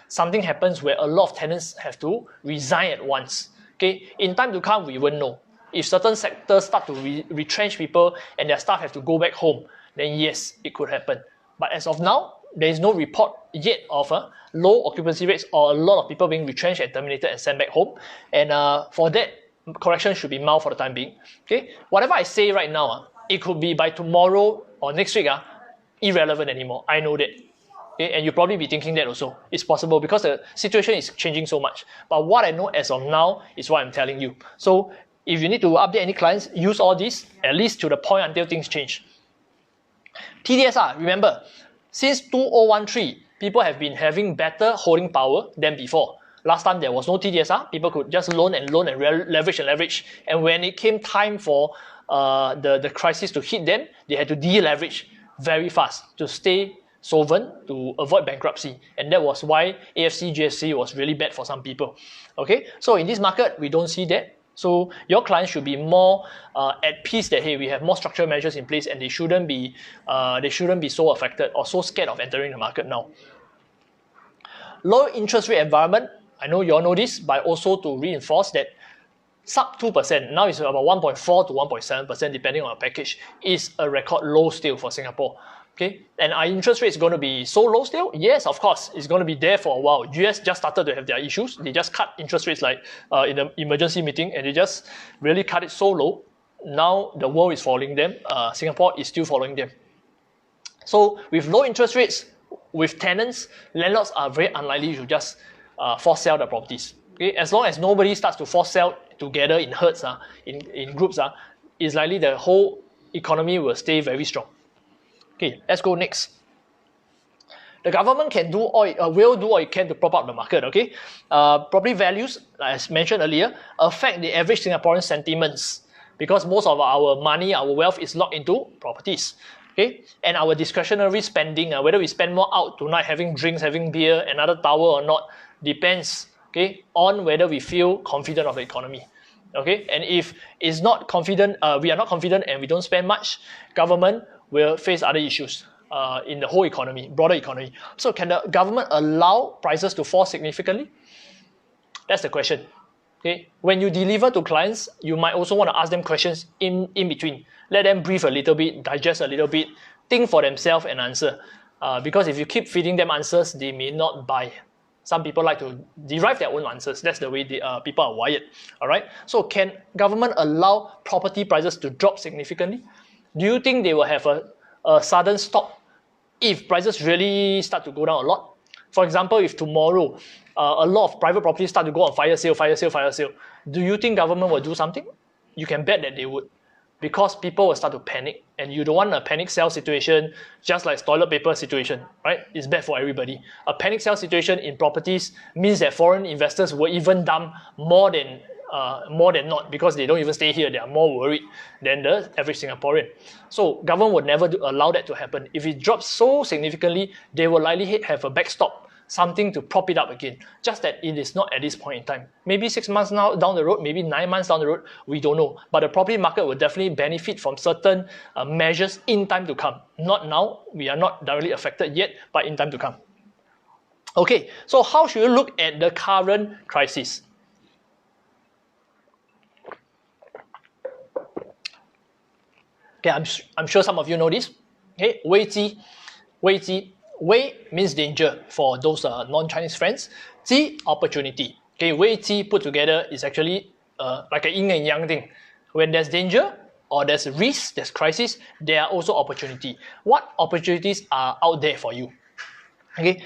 Speaker 1: something happens where a lot of tenants have to resign at once. Okay, in time to come, we won't know. If certain sectors start to retrench people and their staff have to go back home, then yes, it could happen. But as of now, there is no report yet of low occupancy rates or a lot of people being retrenched and terminated and sent back home. And for that, correction should be mild for the time being. Okay, whatever I say right now, it could be by tomorrow or next week, irrelevant anymore. I know that. Okay, and you'll probably be thinking that also. It's possible because the situation is changing so much. But what I know as of now is what I'm telling you. So if you need to update any clients, use all this at least to the point until things change. TDSR, remember, since 2013, people have been having better holding power than before. Last time there was no TDSR, people could just loan and leverage. And when it came time for the crisis to hit them, they had to deleverage very fast to stay solvent, to avoid bankruptcy. And that was why AFC, GFC was really bad for some people. Okay, so in this market, we don't see that. So your clients should be more at peace that, hey, we have more structural measures in place and they shouldn't be so affected or so scared of entering the market now. Low interest rate environment, I know you all know this, but also to reinforce that sub 2%, now it's about 1.4 to 1.7% depending on a package, is a record low still for Singapore. Okay, and are interest rates going to be so low still? Yes, of course, it's going to be there for a while. US just started to have their issues. They just cut interest rates like in the emergency meeting, and they just really cut it so low. Now the world is following them. Singapore is still following them. So with low interest rates, with tenants, landlords are very unlikely to just force sell the properties. Okay, as long as nobody starts to force sell together in herds, in groups, it's likely the whole economy will stay very strong. Okay, let's go next. The government can do or will do all it can to prop up the market. Okay, property values, as mentioned earlier, affect the average Singaporean sentiments because most of our money, our wealth is locked into properties. Okay, and our discretionary spending, whether we spend more out tonight, having drinks, having beer, another tower or not, depends. Okay, on whether we feel confident of the economy. Okay, and if it's not confident, we are not confident and we don't spend much, government will face other issues in the whole economy, broader economy. So can the government allow prices to fall significantly? That's the question. Okay, when you deliver to clients, you might also want to ask them questions in between. Let them breathe a little bit, digest a little bit, think for themselves and answer. Because if you keep feeding them answers, they may not buy. Some people like to derive their own answers. That's the way people are wired. All right. So can government allow property prices to drop significantly? Do you think they will have a sudden stop if prices really start to go down a lot? For example, if tomorrow a lot of private properties start to go on fire sale, do you think government will do something? You can bet that they would, because people will start to panic, and you don't want a panic sell situation just like toilet paper situation, right? It's bad for everybody. A panic sell situation in properties means that foreign investors will even dump more than not, because they don't even stay here. They are more worried than the average Singaporean. So government would never allow that to happen. If it drops so significantly, they will likely have a backstop, something to prop it up again. Just that it is not at this point in time. Maybe 6 months now down the road, maybe 9 months down the road, we don't know. But the property market will definitely benefit from certain measures in time to come. Not now, we are not directly affected yet, but in time to come. Okay, so how should you look at the current crisis? Okay, I'm sure some of you know this. Okay, 危机 Wei means danger for those non-Chinese friends. 机 opportunity. Okay, 危机 put together is actually like a yin and yang thing. When there's danger or there's risk, there's crisis, there are also opportunity. What opportunities are out there for you? Okay.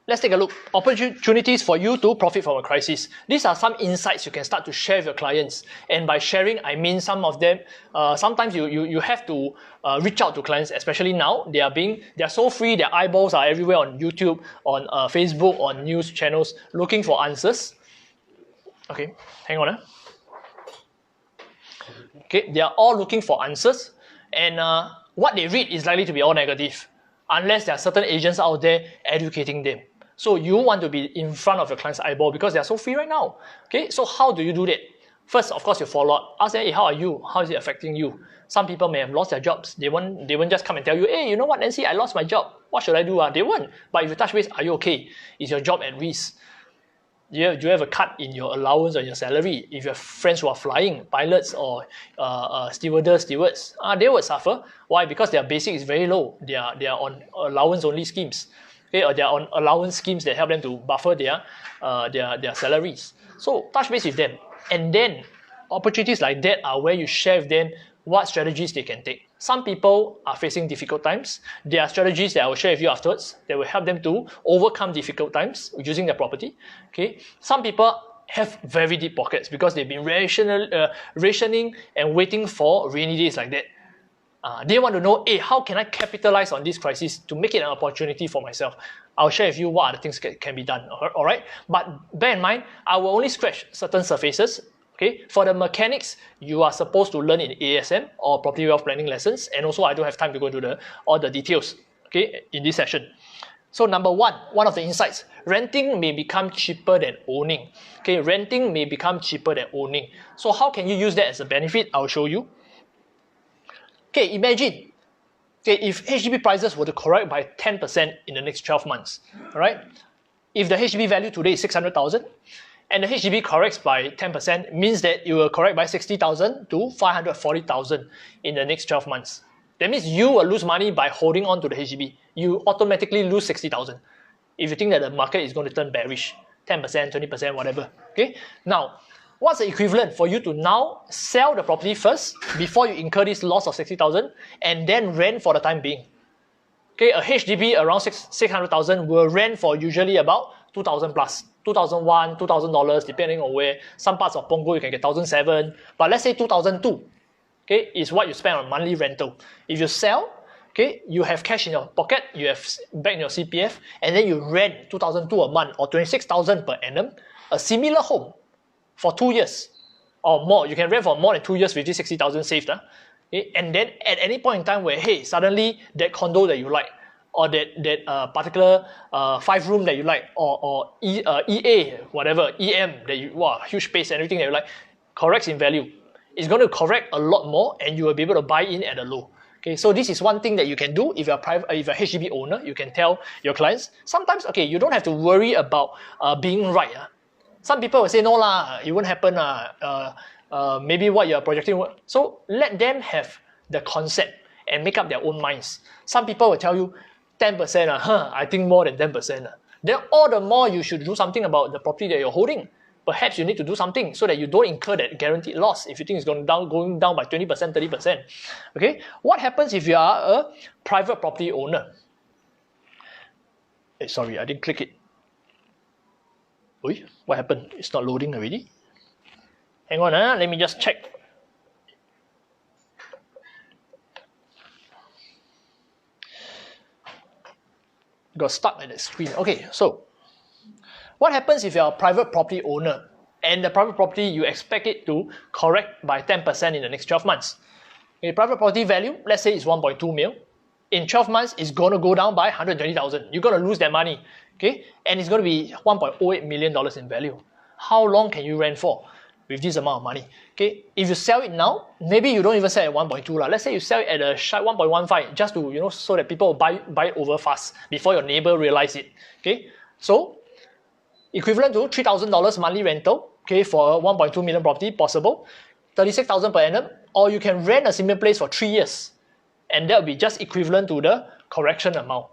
Speaker 1: Let's take a look. Opportunities for you to profit from a crisis. These are some insights you can start to share with your clients. And by sharing, I mean some of them, sometimes you have to reach out to clients, especially now. They are so free, their eyeballs are everywhere on YouTube, on Facebook, on news channels, looking for answers. Okay, hang on. Okay, they are all looking for answers. And what they read is likely to be all negative, unless there are certain agents out there educating them. So you want to be in front of your client's eyeball because they are so free right now. Okay, so how do you do that? First, of course, you follow up. Ask them, hey, how are you? How is it affecting you? Some people may have lost their jobs. They won't just come and tell you, hey, you know what, Nancy, I lost my job. What should I do? They won't. But if you touch base, are you okay? Is your job at risk? Do you have a cut in your allowance or your salary? If you have friends who are flying, pilots or stewards, they would suffer. Why? Because their basic is very low. They are on allowance only schemes, okay, or they are on allowance schemes that help them to buffer their salaries. So touch base with them, and then opportunities like that are where you share with them what strategies they can take. Some people are facing difficult times. There are strategies that I will share with you afterwards that will help them to overcome difficult times using their property. Okay. Some people have very deep pockets because they've been rationing and waiting for rainy days like that. They want to know, hey, how can I capitalize on this crisis to make it an opportunity for myself? I'll share with you what other things can be done. All right. But bear in mind, I will only scratch certain surfaces. Okay, for the mechanics, you are supposed to learn in ASM or property wealth planning lessons, and also I don't have time to go into all the details, okay, in this session. So number one of the insights, renting may become cheaper than owning. Okay, renting may become cheaper than owning. So how can you use that as a benefit? I'll show you. Okay, imagine, okay, if HDB prices were to correct by 10% in the next 12 months, all right? If the HDB value today is 600,000, and the HDB corrects by 10%, means that it will correct by 60,000 to 540,000 in the next 12 months. That means you will lose money by holding on to the HDB. You automatically lose 60,000 if you think that the market is going to turn bearish, 10%, 20%, whatever. Okay. Now, what's the equivalent for you to now sell the property first before you incur this loss of 60,000 and then rent for the time being? Okay, a HDB around 600,000 will rent for usually about 2,000 plus. $2,001, $2,000 depending on where. Some parts of Punggol you can get 1,007, but let's say 2,002, okay, is what you spend on monthly rental. If you sell, okay, you have cash in your pocket, you have back in your CPF, and then you rent 2,002 a month or 26,000 per annum, a similar home for 2 years or more. You can rent for more than 2 years with this 60,000 saved. Okay? And then at any point in time where, hey, suddenly that condo that you like, or that particular 5-room that you like, or EA, whatever, EM, that you, huge space and everything that you like, corrects in value. It's going to correct a lot more and you will be able to buy in at a low. Okay, so this is one thing that you can do if you're if you're a HDB owner. You can tell your clients, sometimes, okay, you don't have to worry about being right. Some people will say, no lah, it won't happen. Maybe what you're projecting. So let them have the concept and make up their own minds. Some people will tell you, 10%, I think more than 10%. Then all the more you should do something about the property that you're holding. Perhaps you need to do something so that you don't incur that guaranteed loss if you think it's going down by 20%, 30%. Okay, what happens if you are a private property owner? Hey, sorry, I didn't click it. Oi, what happened? It's not loading already. Hang on, let me just check. Got stuck at the screen. Okay, so what happens if you're a private property owner and the private property you expect it to correct by 10% in the next 12 months? Okay, private property value, let's say it's 1.2 mil. In 12 months, it's going to go down by 120,000. You're going to lose that money. Okay, and it's going to be $1.08 million in value. How long can you rent for with this amount of money? Okay, if you sell it now, maybe you don't even sell at 1.2. Let's say you sell it at a shy 1.15 just to, so that people buy it over fast before your neighbor realize it. Okay, so equivalent to $3,000 monthly rental, okay, for a 1.2 million property, possible, 36,000 per annum, or you can rent a similar place for 3 years, and that will be just equivalent to the correction amount.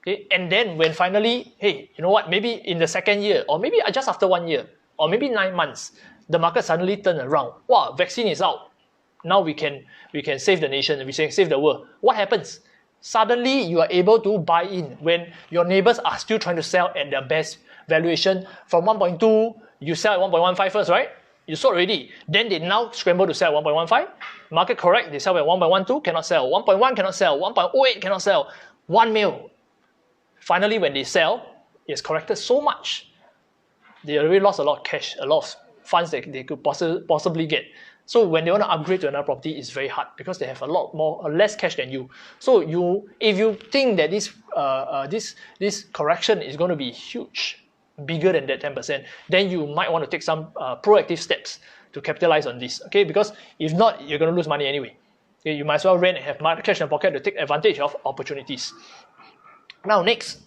Speaker 1: Okay, and then when finally, hey, you know what, maybe in the second year, or maybe just after 1 year, or maybe 9 months, the market suddenly turn around. Wow, vaccine is out. Now we can save the nation, we can save the world. What happens? Suddenly you are able to buy in when your neighbors are still trying to sell at their best valuation. From 1.2, you sell at 1.15 first, right? You sold already. Then they now scramble to sell at 1.15. Market correct, they sell at 1.12, cannot sell. 1.1 cannot sell. 1.08 cannot sell. 1 mil. Finally, when they sell, it's corrected so much. They already lost a lot of cash, a lot of funds that they could possibly get. So when they want to upgrade to another property, it's very hard because they have a lot more, less cash than you. So if you think that this correction is going to be huge, bigger than that 10%, then you might want to take some proactive steps to capitalize on this. Okay, because if not, you're going to lose money anyway. Okay, you might as well rent and have cash in your pocket to take advantage of opportunities. Now next,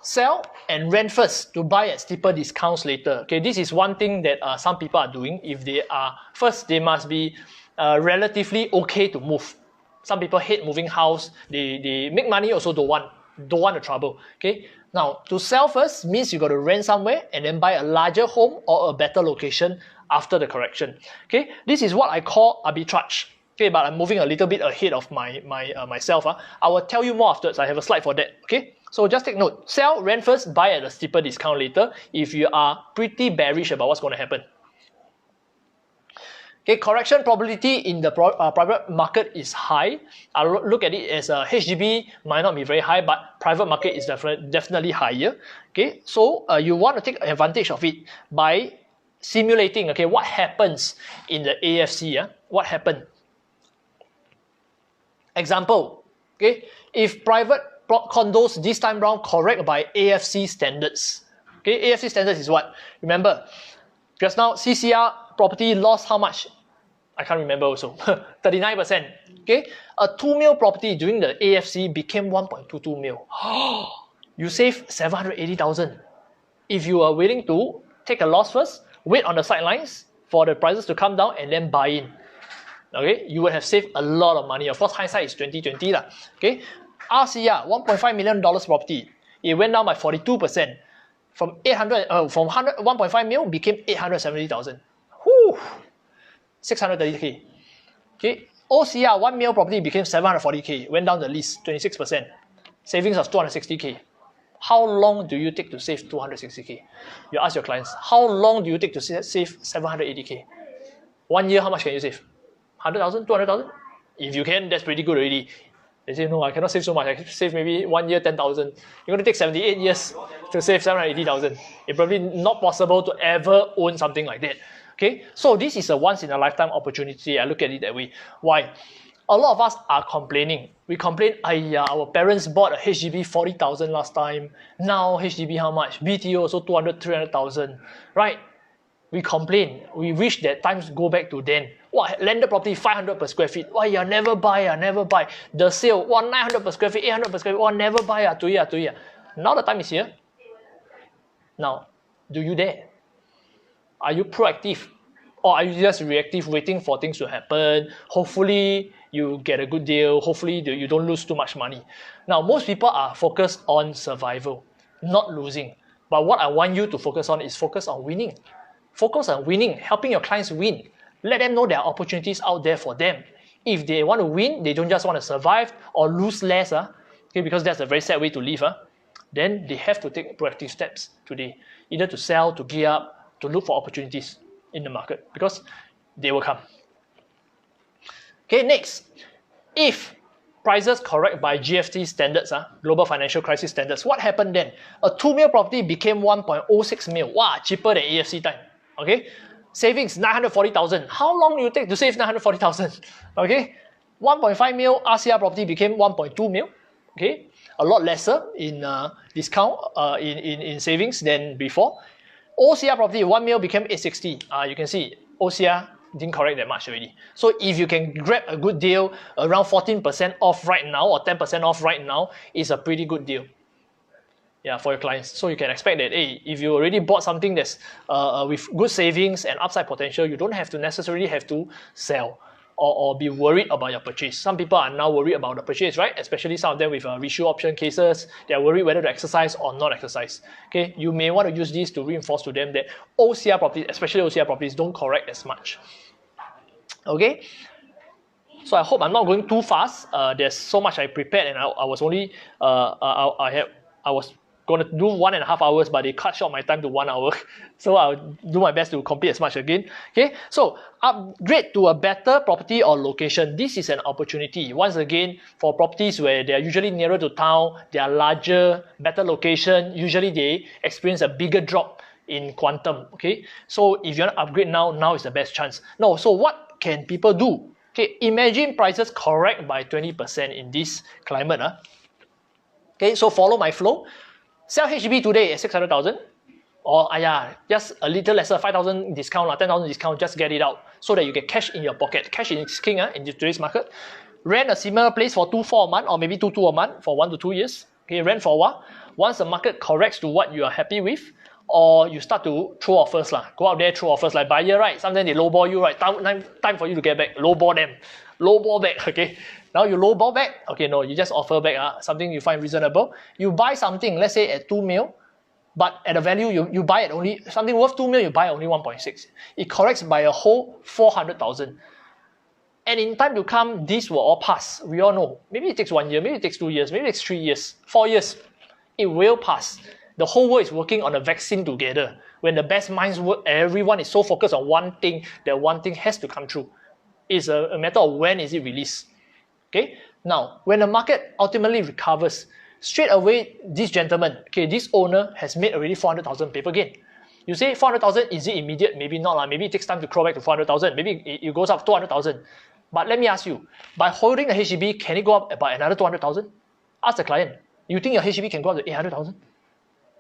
Speaker 1: sell and rent first to buy at steeper discounts later. Okay, this is one thing that some people are doing. If they are first, they must be relatively okay to move. Some people hate moving house. They make money, also don't want the trouble. Okay, now to sell first means you got to rent somewhere and then buy a larger home or a better location after the correction. Okay, this is what I call arbitrage. Okay, but I'm moving a little bit ahead of myself. I will tell you more afterwards. I have a slide for that. Okay, so just take note. Sell, rent first, buy at a steeper discount later if you are pretty bearish about what's going to happen. Okay, correction probability in the private market is high. I'll look at it as HDB might not be very high, but private market is definitely higher. Okay, so you want to take advantage of it by simulating. Okay, what happens in the AFC? What happened? Example. Okay, if private condos this time round correct by AFC standards. Okay, AFC standards is what? Remember, just now CCR property lost how much? I can't remember also. 39%. Okay, a 2 mil property during the AFC became 1.22 mil. You save 780,000. If you are willing to take a loss first, wait on the sidelines for the prices to come down and then buy in. Okay, you would have saved a lot of money. Of course, hindsight is 2020 lah. Okay, RCR $1.5 million property. It went down by 42%. From 1.5 mil became 870,000. Whoo, 630k. Okay, OCR 1 mil property became 740k. Went down the least 26%. Savings of 260k. How long do you take to save 260k? You ask your clients, how long do you take to save 780k? 1 year, how much can you save? 100,000, 200,000? If you can, that's pretty good already. They say, no, I cannot save so much. I can save maybe 1 year, 10,000. You're going to take 78 years to save 780,000. It's probably not possible to ever own something like that. Okay, so this is a once in a lifetime opportunity. I look at it that way. Why? A lot of us are complaining. We complain, our parents bought a HDB 40,000 last time. Now HDB how much? BTO also 200, 300,000. Right? We complain. We wish that times go back to then. What, landed property 500 per square feet. Why, never buy, never buy. The sale, 900 per square feet, 800 per square feet. Never buy, to you. Now the time is here. Now, do you dare? Are you proactive? Or are you just reactive, waiting for things to happen? Hopefully, you get a good deal. Hopefully, you don't lose too much money. Now, most people are focused on survival, not losing. But what I want you to focus on is focus on winning. Focus on winning, helping your clients win. Let them know there are opportunities out there for them. If they want to win, they don't just want to survive or lose less, okay, because that's a very sad way to live, then they have to take proactive steps today, either to sell, to gear up, to look for opportunities in the market, because they will come. Okay, next, if prices correct by GFC standards, global financial crisis standards, what happened then? A 2 mil property became 1.06 mil. Wow, cheaper than AFC time. Okay, savings 940,000. How long do you take to save 940,000? Okay, 1.5 mil RCR property became 1.2 mil. Okay, a lot lesser in discount in savings than before. OCR property 1 mil became 860. You can see OCR didn't correct that much already. So if you can grab a good deal around 14% off right now or 10% off right now, it's a pretty good deal. Yeah, for your clients. So you can expect that, hey, if you already bought something that's with good savings and upside potential, you don't have to necessarily have to sell or be worried about your purchase. Some people are now worried about the purchase, right? Especially some of them with reissue option cases. They are worried whether to exercise or not exercise. Okay, you may want to use this to reinforce to them that OCR properties, especially OCR properties, don't correct as much. Okay, so I hope I'm not going too fast. There's so much I prepared, and I was only I was going to do 1.5 hours, but they cut short my time to 1 hour. So I'll do my best to complete as much again. Okay, so upgrade to a better property or location. This is an opportunity. Once again, for properties where they are usually nearer to town, they are larger, better location, usually they experience a bigger drop in quantum. Okay, so if you want to upgrade now is the best chance. No, so what can people do? Okay, imagine prices correct by 20% in this climate. Okay, so follow my flow. Sell HDB today at 600,000, or just a little lesser, 5,000 discount, 10,000 discount, just get it out so that you get cash in your pocket. Cash is king in today's market. Rent a similar place for 2-4 a month, or maybe 2-2 a month for 1 to 2 years. Okay, rent for a while. once the market corrects to what you are happy with, or you start to throw offers lah. Go out there, throw offers like buyer, right? Sometimes they lowball you, right? Time for you to get back. Lowball them. Lowball back, okay? Now you lowball back. Okay, no, you just offer back something you find reasonable. You buy something, let's say at 2 mil, but at a value you buy at only something worth 2 mil, you buy only 1.6. It corrects by a whole 400,000. And in time to come, this will all pass. We all know. Maybe it takes 1 year, maybe it takes 2 years, maybe it takes 3 years, 4 years. It will pass. The whole world is working on a vaccine together. When the best minds work, everyone is so focused on one thing, that one thing has to come true. It's a matter of when is it released. Okay? Now, when the market ultimately recovers, straight away, this gentleman, okay, this owner has made already 400,000 paper gain. You say 400,000, is it immediate? Maybe not. Maybe it takes time to crawl back to 400,000. Maybe it goes up 200,000. But let me ask you, by holding the HDB, can it go up by another 200,000? Ask the client, you think your HDB can go up to 800,000?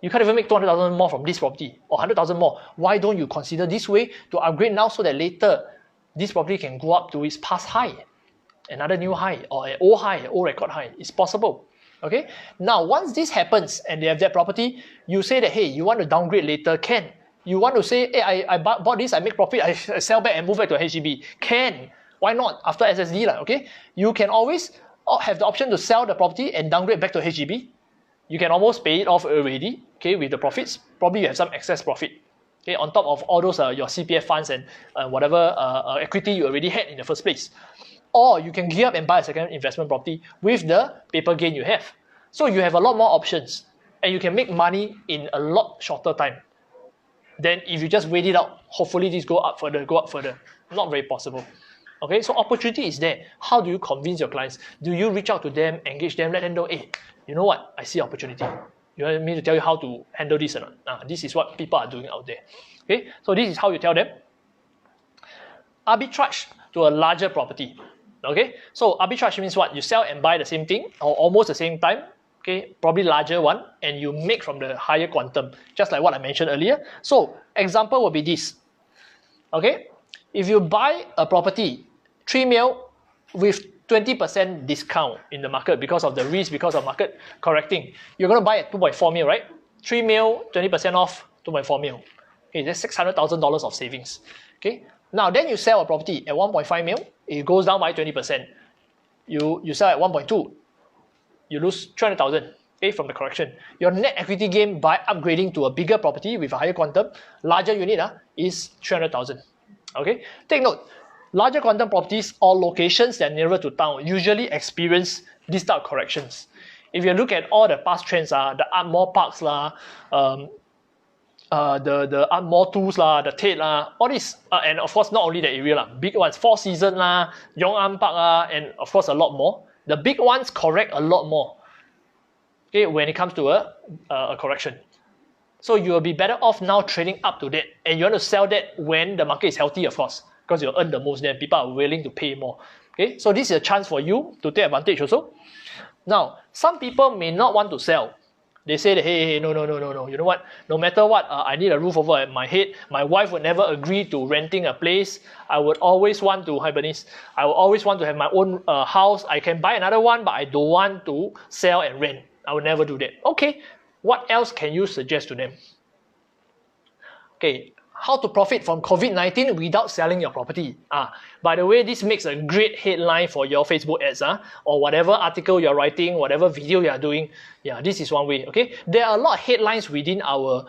Speaker 1: You can't even make 200,000 more from this property or 100,000 more. Why don't you consider this way to upgrade now so that later this property can go up to its past high, another new high or an old high, an old record high? It's possible. Okay. Now, once this happens and they have that property, you say that, hey, you want to downgrade later, can. You want to say, hey, I bought this, I make profit, I sell back and move back to HDB. Can. Why not? After SSD, okay? You can always have the option to sell the property and downgrade back to HDB. You can almost pay it off already, okay, with the profits. Probably you have some excess profit, okay, on top of all those your CPF funds and whatever equity you already had in the first place. Or you can gear up and buy a second investment property with the paper gain you have. So you have a lot more options, and you can make money in a lot shorter time than if you just wait it out. Hopefully this go up further. Not very possible. Okay, so opportunity is there. How do you convince your clients? Do you reach out to them, engage them, let them know, hey, you know what? I see opportunity. You want me to tell you how to handle this or not? This is what people are doing out there. Okay, so this is how you tell them. Arbitrage to a larger property. Okay, so arbitrage means what? You sell and buy the same thing or almost the same time. Okay, probably larger one, and you make from the higher quantum, just like what I mentioned earlier. So example will be this. Okay, if you buy a property 3 mil with 20% discount in the market because of the risk, because of market correcting, you're going to buy at 2.4 mil, right? 3 mil, 20% off, 2.4 mil. Okay, that's $600,000 of savings. Okay, now then you sell a property at 1.5 mil, it goes down by 20%. You sell at 1.2, you lose 300,000. Okay, from the correction. Your net equity gain by upgrading to a bigger property with a higher quantum, larger unit is 300,000. Okay, take note. Larger quantum properties or locations that are nearer to town usually experience these type of corrections. If you look at all the past trends, the Art Mall Parks, the Art Mall 2s, the Tate, all this, and of course not only the area, big ones, Four Seasons, Yong An Park, and of course a lot more. The big ones correct a lot more. Okay, when it comes to a correction. So you will be better off now trading up to that, and you want to sell that when the market is healthy, of course. Because you'll earn the most, then people are willing to pay more. Okay, so this is a chance for you to take advantage also. Now, some people may not want to sell. They say that, hey, no. You know what? No matter what, I need a roof over my head. My wife would never agree to renting a place. I would always want to, hi Bernice, I would always want to have my own house. I can buy another one, but I don't want to sell and rent. I would never do that. Okay, what else can you suggest to them? Okay. How to profit from COVID-19 without selling your property. By the way, this makes a great headline for your Facebook ads, or whatever article you're writing, whatever video you're doing. Yeah, this is one way. Okay, there are a lot of headlines within our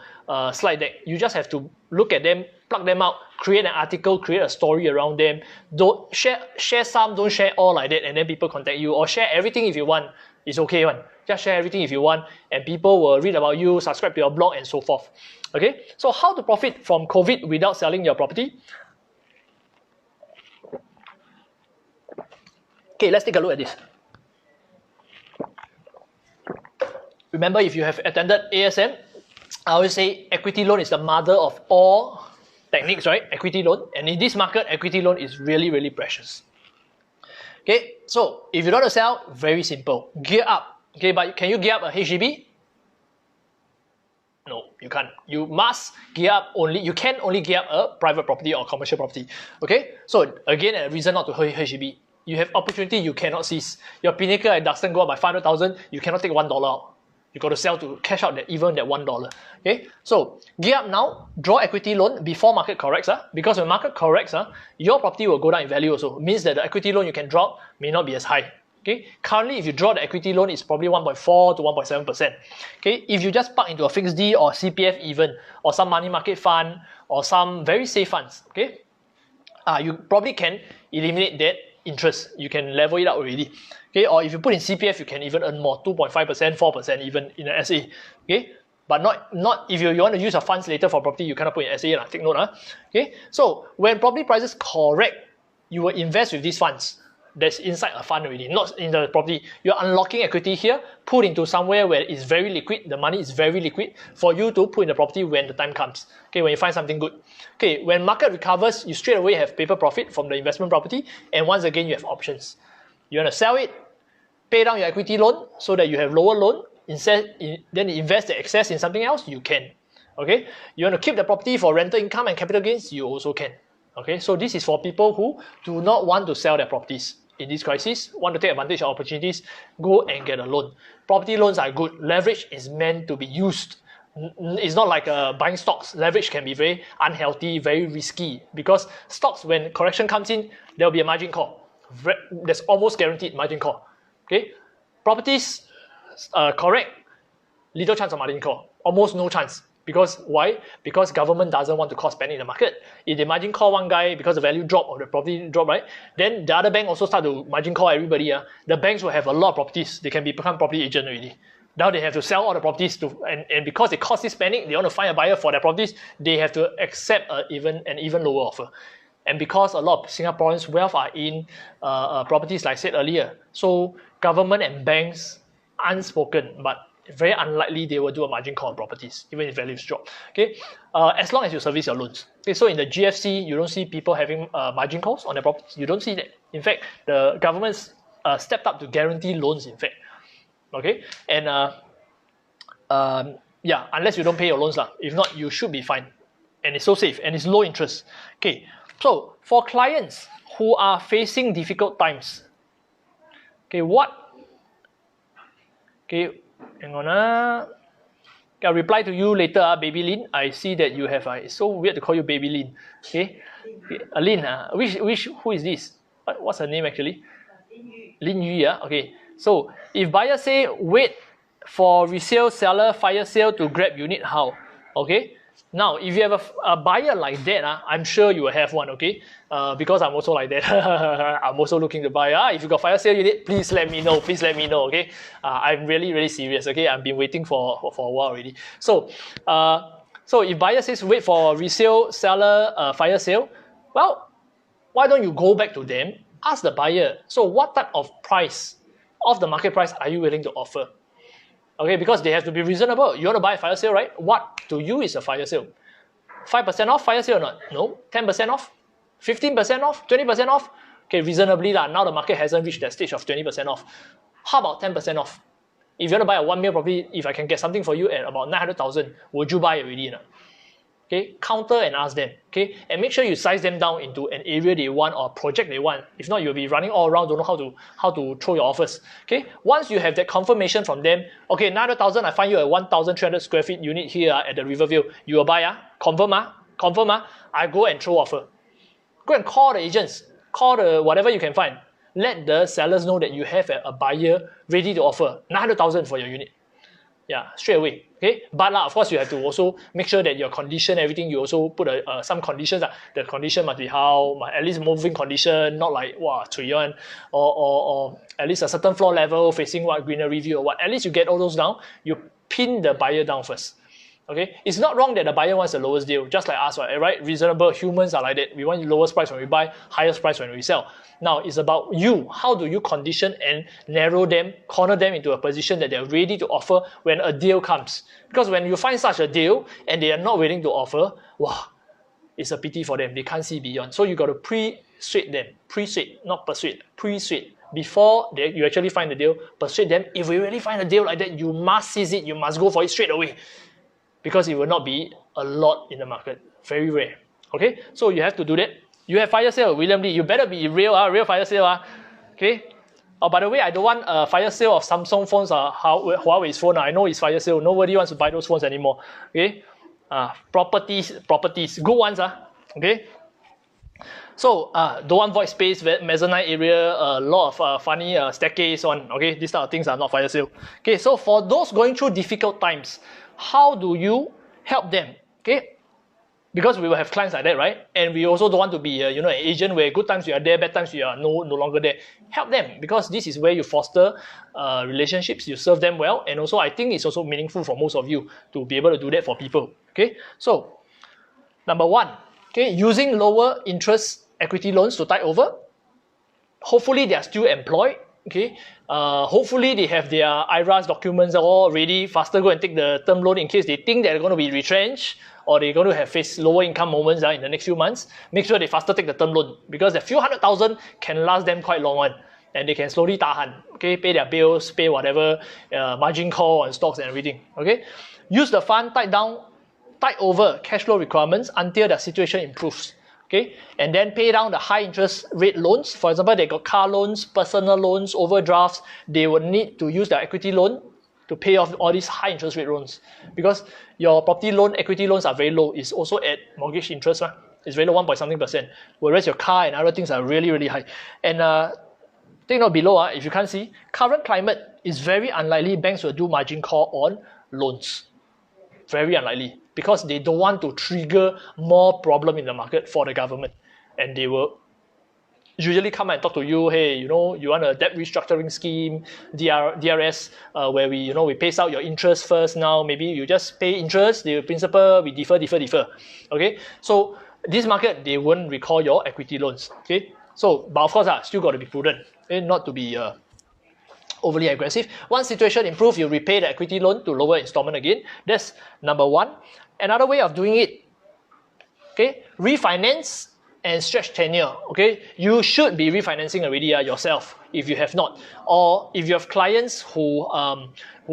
Speaker 1: slide deck. You just have to look at them, plug them out, create an article, create a story around them. Don't share some, don't share all like that, and then people contact you, or share everything if you want. It's okay, one. Just share everything if you want, and people will read about you, subscribe to your blog, and so forth. Okay, so how to profit from COVID without selling your property? Okay, let's take a look at this. Remember, if you have attended ASM, I always say equity loan is the mother of all techniques, right? Equity loan, and in this market, equity loan is really, really precious. Okay, so if you don't want to sell, very simple. Gear up. Okay, but can you gear up a HDB? No, you can't. You must gear up only, you can only gear up a private property or commercial property. Okay, so again, a reason not to HDB. You have opportunity you cannot seize. Your Pinnacle at Duxton go up by 500,000, you cannot take $1 out. You got to sell to cash out even that $1. Okay, so gear up now, draw equity loan before market corrects. Because when market corrects, your property will go down in value also. It means that the equity loan you can draw may not be as high. Okay, currently if you draw the equity loan, it's probably 1.4 to 1.7%. Okay, if you just park into a fixed D or CPF even, or some money market fund, or some very safe funds, okay, you probably can eliminate that interest. You can level it out already. Okay, or if you put in CPF, you can even earn more, 2.5%, 4% even in an SA. Okay, but not if you want to use your funds later for property, you cannot put in SA. Take note. Okay, so when property prices correct, you will invest with these funds that's inside a fund already, not in the property. You're unlocking equity here, put into somewhere where it's very liquid, the money is very liquid for you to put in the property when the time comes. Okay, when you find something good. Okay, when market recovers, you straight away have paper profit from the investment property, and once again you have options. You want to sell it, pay down your equity loan so that you have lower loan, then invest the excess in something else, you can. Okay, you want to keep the property for rental income and capital gains, you also can. Okay, so this is for people who do not want to sell their properties in this crisis, want to take advantage of opportunities, go and get a loan. Property loans are good. Leverage is meant to be used. It's not like buying stocks. Leverage can be very unhealthy, very risky, because stocks, when correction comes in, there will be a margin call. There's almost guaranteed margin call. Okay, properties correct, little chance of margin call, almost no chance. Because why? Because government doesn't want to cause panic in the market. If they margin call one guy because the value drop or the property drop, right? Then the other bank also start to margin call everybody. The banks will have a lot of properties. They can become property agent already. Now they have to sell all the properties and because they cause this panic, they want to find a buyer for their properties, they have to accept an even lower offer. And because a lot of Singaporeans' wealth are in properties, like I said earlier, so government and banks, unspoken, but very unlikely they will do a margin call on properties, even if values drop. Okay, as long as you service your loans. Okay, so in the GFC, you don't see people having margin calls on their properties. You don't see that. In fact, the government's stepped up to guarantee loans. In fact, okay, and yeah, unless you don't pay your loans, if not, you should be fine. And it's so safe and it's low interest. Okay, so for clients who are facing difficult times, okay, hang on. I'll reply to you later, Baby Lin. I see that you have. It's so weird to call you Baby Lin. Okay, Lin. Who is this? What's her name actually? Lin Yu. Okay. So if buyer say wait for resale seller fire sale to grab unit, how? Okay. Now, if you have a buyer like that, I'm sure you will have one, okay? Because I'm also like that. I'm also looking to buy. If you got fire sale unit, please let me know. Please let me know, okay? I'm really, really serious, okay? I've been waiting for a while already. So if buyer says wait for resale seller fire sale, well, why don't you go back to them, ask the buyer, so what type of price, of the market price, are you willing to offer? Okay, because they have to be reasonable. You want to buy a fire sale, right? What to you is a fire sale? 5% off fire sale or not? No. 10% off? 15% off? 20% off? Okay, reasonably now the market hasn't reached that stage of 20% off. How about 10% off? If you want to buy a 1 mil property, if I can get something for you at about 900,000, would you buy already? Okay, counter and ask them. Okay, and make sure you size them down into an area they want or a project they want. If not, you'll be running all around, don't know how to throw your offers. Okay, once you have that confirmation from them, okay, 900,000, I find you a 1,300 square feet unit here at the Riverview. You will buy, confirm, I go and throw offer. Go and call the agents, call the whatever you can find. Let the sellers know that you have a buyer ready to offer 900,000 for your unit. Yeah, straight away. Okay, but of course you have to also make sure that your condition, everything, you also put some conditions. The condition must be at least moving condition, not like cui or at least a certain floor level facing greenery view or what. At least you get all those down. You pin the buyer down first. Okay, it's not wrong that the buyer wants the lowest deal, just like us, right? Reasonable humans are like that. We want the lowest price when we buy, highest price when we sell. Now it's about you. How do you condition and narrow them, corner them into a position that they're ready to offer when a deal comes? Because when you find such a deal and they are not willing to offer, it's a pity for them. They can't see beyond. So you got to persuade them, not persuade, persuade. Before you actually find the deal, persuade them. If we really find a deal like that, you must seize it. You must go for it straight away. Because it will not be a lot in the market. Very rare. Okay? So you have to do that. You have fire sale, William Lee. You better be real fire sale. Okay? Oh, by the way, I don't want a fire sale of Samsung phones or Huawei's phone. I know it's fire sale. Nobody wants to buy those phones anymore. Okay, properties, good ones. Okay. So, don't want void space, mezzanine area, a lot of funny staircase on. Okay, these type of things are not fire sale. Okay, so for those going through difficult times, how do you help them? Okay. Because we will have clients like that, right? And we also don't want to be, an agent where good times you are there, bad times you are no longer there. Help them, because this is where you foster relationships, you serve them well, and also I think it's also meaningful for most of you to be able to do that for people. Okay, so number one, okay, using lower interest equity loans to tide over. Hopefully they are still employed. Okay, hopefully they have their IRAS documents all ready. Faster go and take the term loan in case they think they're going to be retrenched or they're going to face lower income moments in the next few months. Make sure they faster take the term loan, because a few $100,000 can last them quite long and they can slowly tahan. Okay, pay their bills, pay whatever margin call on stocks and everything. Okay, use the fund, tide over cash flow requirements until the situation improves. Okay, and then pay down the high interest rate loans. For example, they got car loans, personal loans, overdrafts. They would need to use their equity loan to pay off all these high interest rate loans, because your property loan, equity loans are very low. It's also at mortgage interest. It's very low, 1.something%. Whereas your car and other things are really, really high. And take note below, if you can't see, current climate is very unlikely banks will do margin call on loans. Very unlikely, because they don't want to trigger more problem in the market for the government, and they will usually come and talk to you. Hey, you want a debt restructuring scheme, DRS, where we pace out your interest first. Now maybe you just pay interest, the principal, we defer. Okay, so this market they won't recall your equity loans. Okay, so but of course still got to be prudent, not to be overly aggressive. Once situation improves, you repay the equity loan to lower installment again. That's number one. Another way of doing it, okay, refinance and stretch tenure. Okay, you should be refinancing already yourself if you have not, or if you have clients who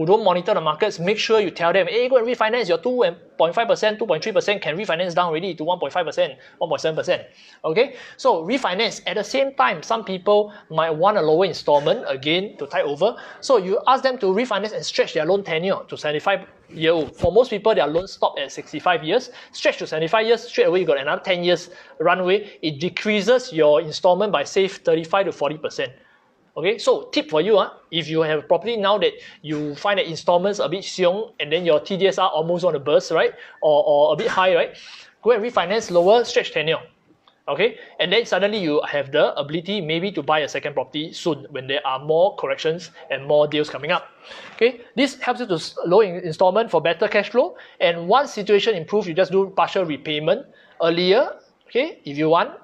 Speaker 1: don't monitor the markets, make sure you tell them, hey, go and refinance your 2.5%, 2.3% can refinance down already to 1.5%, 1.7%. Okay, so refinance. At the same time, some people might want a lower installment again to tide over. So you ask them to refinance and stretch their loan tenure to 75-year-old. For most people, their loans stop at 65 years. Stretch to 75 years, straight away you got another 10 years runway. It decreases your installment by say 35 to 40%. Okay, so tip for you, if you have a property now that you find that installments a bit xiong and then your TDS are almost on the burst, right? Or a bit high, right? Go and refinance lower, stretch tenure. Okay, and then suddenly you have the ability maybe to buy a second property soon when there are more corrections and more deals coming up. Okay, this helps you to lower installment for better cash flow. And once situation improves, you just do partial repayment earlier. Okay, if you want,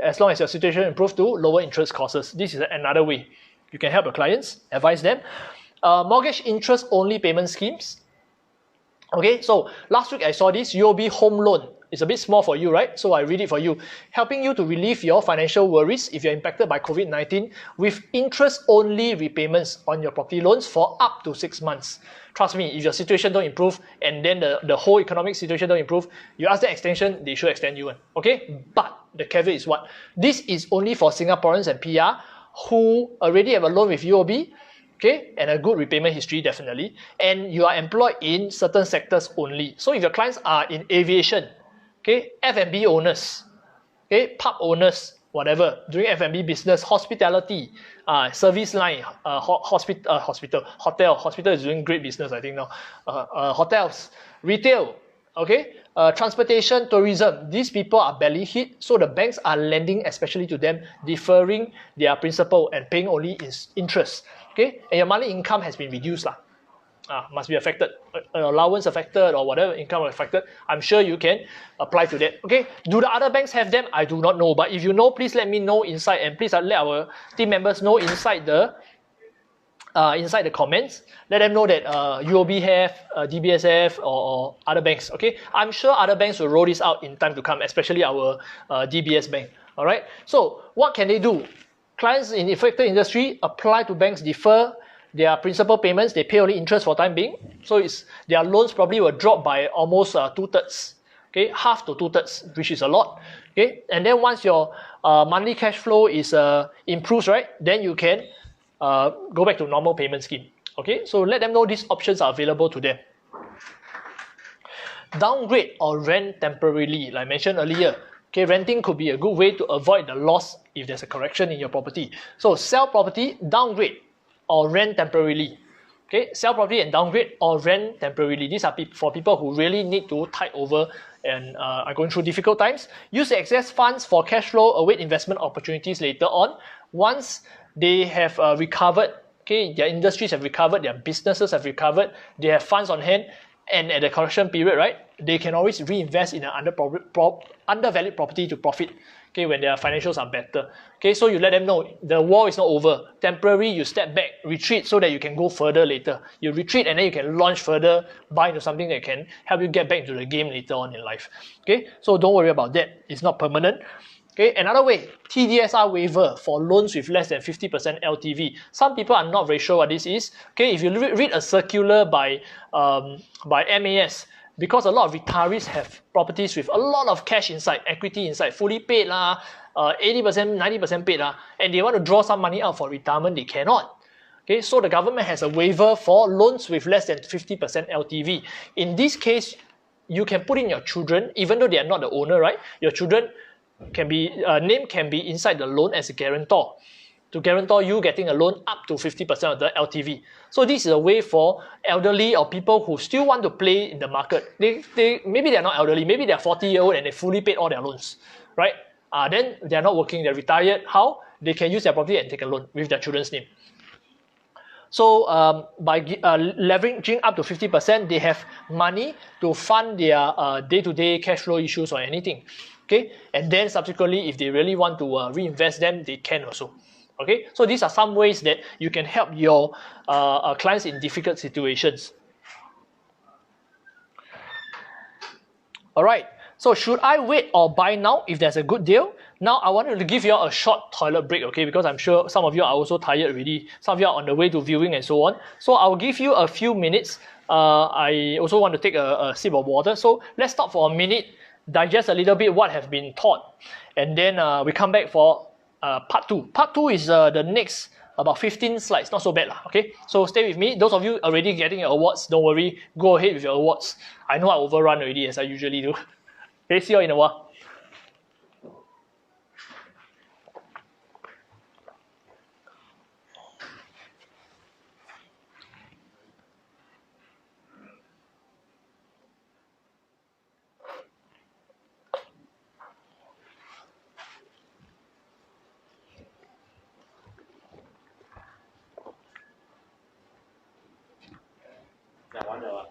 Speaker 1: as long as your situation improves to lower interest costs. This is another way you can help your clients, advise them. Mortgage interest only payment schemes. Okay, so last week I saw this UOB home loan. It's a bit small for you, right? So I read it for you. Helping you to relieve your financial worries if you're impacted by COVID-19 with interest-only repayments on your property loans for up to 6 months. Trust me, if your situation don't improve and then the whole economic situation don't improve, you ask the extension, they should extend you. Okay? But the caveat is what? This is only for Singaporeans and PR who already have a loan with UOB, okay, and a good repayment history definitely, and you are employed in certain sectors only. So if your clients are in aviation, okay, F&B owners, okay, pub owners, whatever, doing F&B business, hospitality, service line, hospital is doing great business, I think now, hotels, retail, okay, transportation, tourism, these people are badly hit, so the banks are lending especially to them, deferring their principal and paying only interest, okay, and your monthly income has been reduced lah. Must be affected, an allowance affected or whatever income affected. I'm sure you can apply to that. Okay, do the other banks have them? I do not know, but if you know, please let me know inside, and please let our team members know inside the comments. Let them know that UOB have, DBS have, or other banks. Okay, I'm sure other banks will roll this out in time to come, especially our DBS bank. All right. So what can they do? Clients in affected industry apply to banks, defer their principal payments, they pay only interest for time being. So their loans probably will drop by almost 2/3. Okay, half to 2/3, which is a lot. Okay, and then once your monthly cash flow is improves, right, then you can go back to normal payment scheme. Okay, so let them know these options are available to them. Downgrade or rent temporarily, like I mentioned earlier. Okay, renting could be a good way to avoid the loss if there's a correction in your property. So sell property, downgrade, or rent temporarily. Okay, sell property and downgrade or rent temporarily. These are for people who really need to tide over and are going through difficult times. Use the excess funds for cash flow, await investment opportunities later on. Once they have recovered, okay, their industries have recovered, their businesses have recovered, they have funds on hand, and at the correction period, right, they can always reinvest in an undervalued property to profit, okay, when their financials are better. Okay, so you let them know the war is not over. Temporary, you step back, retreat so that you can go further later. You retreat and then you can launch further, buy into something that can help you get back into the game later on in life. Okay, so don't worry about that. It's not permanent. Okay, another way, TDSR waiver for loans with less than 50% LTV. Some people are not very sure what this is. Okay, if you read a circular by MAS, because a lot of retirees have properties with a lot of cash inside, equity inside, fully paid 80%, 90% paid and they want to draw some money out for retirement, they cannot. Okay, so the government has a waiver for loans with less than 50% LTV. In this case, you can put in your children, even though they are not the owner, right? Your children can be name can be inside the loan as a guarantor to guarantor you getting a loan up to 50% of the LTV. So this is a way for elderly or people who still want to play in the market. Maybe they're not elderly, maybe they're 40-year-old and they fully paid all their loans, right? Then they're not working, they're retired. How? They can use their property and take a loan with their children's name. So by leveraging up to 50%, they have money to fund their day-to-day cash flow issues or anything. Okay, and then subsequently, if they really want to reinvest them, they can also. Okay, so these are some ways that you can help your clients in difficult situations. All right, so should I wait or buy now if there's a good deal? Now, I wanted to give you all a short toilet break, okay, because I'm sure some of you are also tired already. Some of you are on the way to viewing and so on. So I'll give you a few minutes. I also want to take a sip of water. So let's stop for a minute, digest a little bit what has been taught, and then we come back for part 2. Part 2 is the next about 15 slides, not so bad, okay? So stay with me. Those of you already getting your awards, don't worry, go ahead with your awards. I know I overrun already as I usually do. Okay, see you in a while.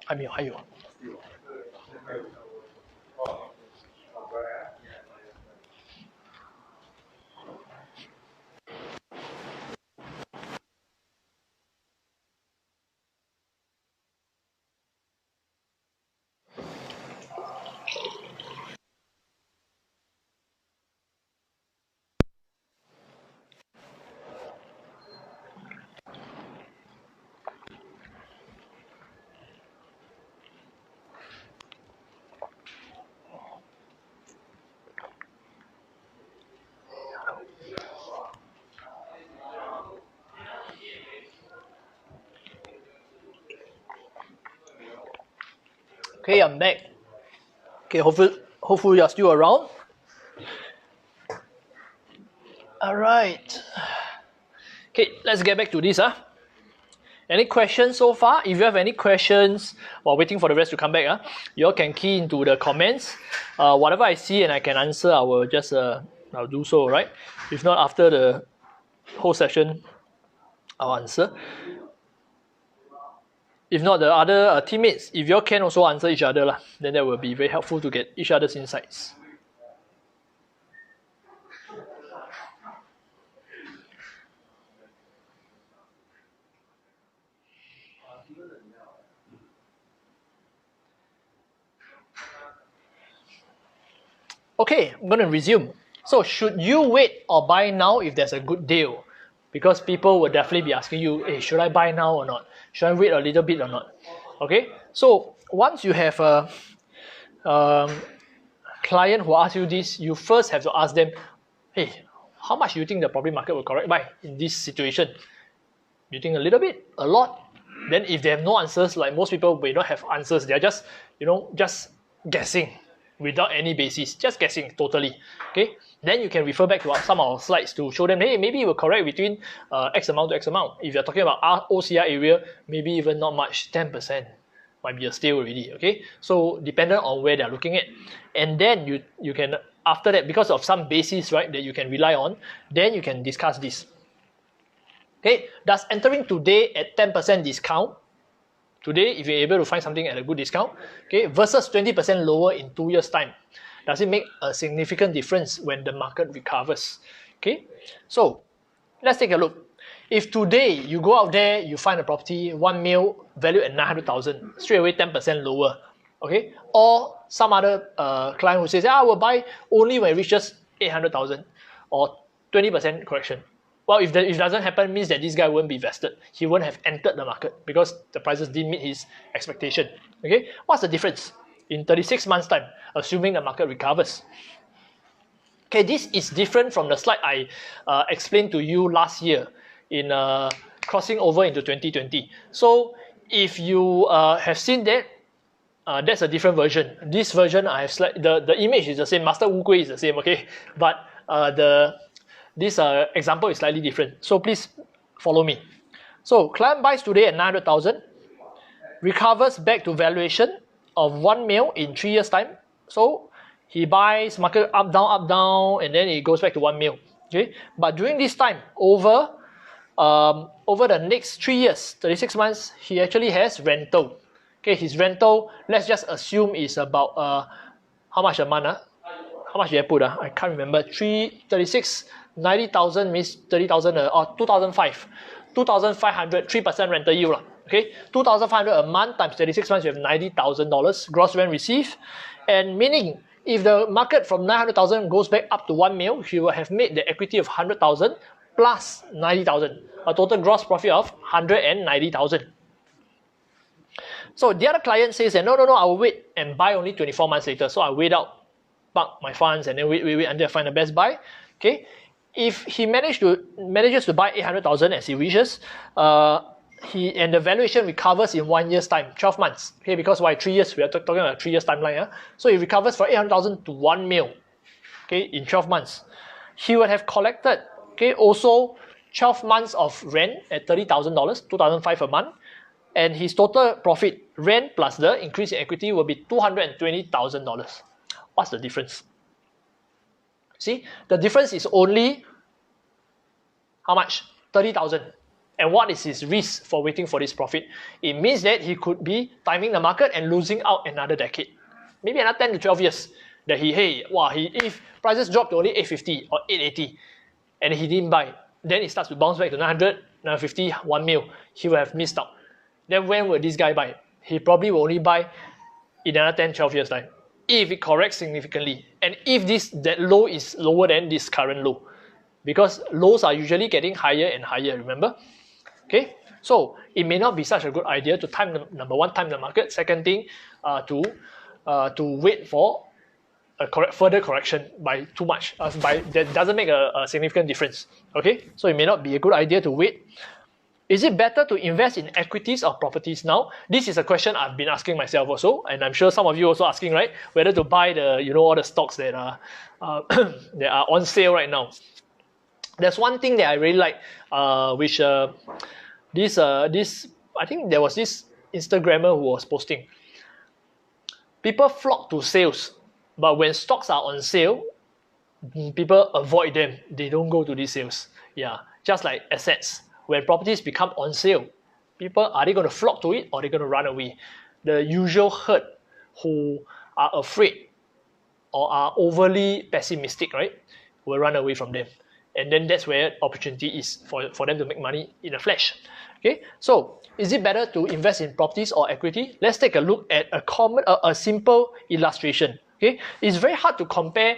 Speaker 1: 还有。Okay, I'm back. Okay, hopefully you're still around. Alright. Okay, let's get back to this. Any questions so far? If you have any questions while waiting for the rest to come back, you all can key into the comments. Whatever I see and I can answer, I will just I'll do so, right? If not, after the whole session, I'll answer. If not, the other teammates, if you all can also answer each other, then that will be very helpful to get each other's insights. Okay, I'm going to resume. So should you wait or buy now if there's a good deal? Because people will definitely be asking you, hey, should I buy now or not? Should I wait a little bit or not? Okay, so once you have a client who asks you this, you first have to ask them, hey, how much do you think the property market will correct by in this situation? You think a little bit, a lot? Then if they have no answers, like most people may not have answers, they're just, just guessing without any basis, just guessing totally. Okay, then you can refer back to some of our slides to show them, hey, maybe you were correct between X amount to X amount. If you're talking about OCR area, maybe even not much, 10% might be a steal already. Okay, so dependent on where they're looking at, and then you can, after that, because of some basis, right, that you can rely on, then you can discuss this. Okay, does entering today at 10% discount, today if you're able to find something at a good discount, okay, versus 20% lower in 2 years time, does it make a significant difference when the market recovers? Okay, so let's take a look. If today you go out there, you find a property 1 mil valued at 900,000, straight away 10% lower, okay, or some other client who says, I will buy only when it reaches 800,000 or 20% correction. Well, if it doesn't happen, means that this guy won't be vested. He won't have entered the market because the prices didn't meet his expectation. Okay, what's the difference in 36 months' time, assuming the market recovers? Okay, this is different from the slide I explained to you last year in crossing over into 2020. So if you have seen that, that's a different version. This version I have the image is the same, Master Wu Gui is the same, okay, but this example is slightly different. So please follow me. So client buys today at 900,000, recovers back to valuation of 1 mil in 3 years time. So he buys, market up, down, and then it goes back to 1 mil. Okay, but during this time, over the next 3 years, 36 months, he actually has rental. Okay, his rental, let's just assume is about how much a month? How much did I put? I can't remember. 36, 90,000 means 30,000 or 2,500. 2,500, 3% rental yield. Okay, 2,500 a month times 36 months, you have $90,000 gross rent received. And meaning, if the market from 900,000 goes back up to 1 mil, he will have made the equity of 100,000 plus 90,000, a total gross profit of 190,000. So the other client says, no, I will wait and buy only 24 months later. So I wait out, park my funds, and then wait until I find the best buy. Okay, if he manages to buy 800,000 as he wishes, and the valuation recovers in 1 year's time, 12 months. Okay, because why 3 years? We are talking about 3 years timeline. So he recovers from 800,000 to 1 mil. Okay, in 12 months, he would have collected, okay, also 12 months of rent at $30,000, $2,500 a month, and his total profit, rent plus the increase in equity, will be $220,000. What's the difference? See, the difference is only how much? 30,000. And what is his risk for waiting for this profit? It means that he could be timing the market and losing out another decade, maybe another 10 to 12 years. That if prices drop to only 850 or 880, and he didn't buy, then it starts to bounce back to 900, 950, 1 mil. He will have missed out. Then when will this guy buy? He probably will only buy in another 10, 12 years time, if it corrects significantly, and if that low is lower than this current low, because lows are usually getting higher and higher, remember? Okay, so it may not be such a good idea to time number one, time the market. Second thing, to wait for a further correction by too much. That doesn't make a significant difference. Okay, so it may not be a good idea to wait. Is it better to invest in equities or properties now? This is a question I've been asking myself also, and I'm sure some of you also asking, right? Whether to buy all the stocks that are that are on sale right now. There's one thing that I really like, which I think there was this Instagrammer who was posting. People flock to sales, but when stocks are on sale, people avoid them. They don't go to these sales. Yeah, just like assets. When properties become on sale, are they going to flock to it or are they going to run away? The usual herd who are afraid or are overly pessimistic, right, will run away from them. And then that's where opportunity is for them to make money in a flash. Okay, so is it better to invest in properties or equity? Let's take a look at a simple illustration. Okay, it's very hard to compare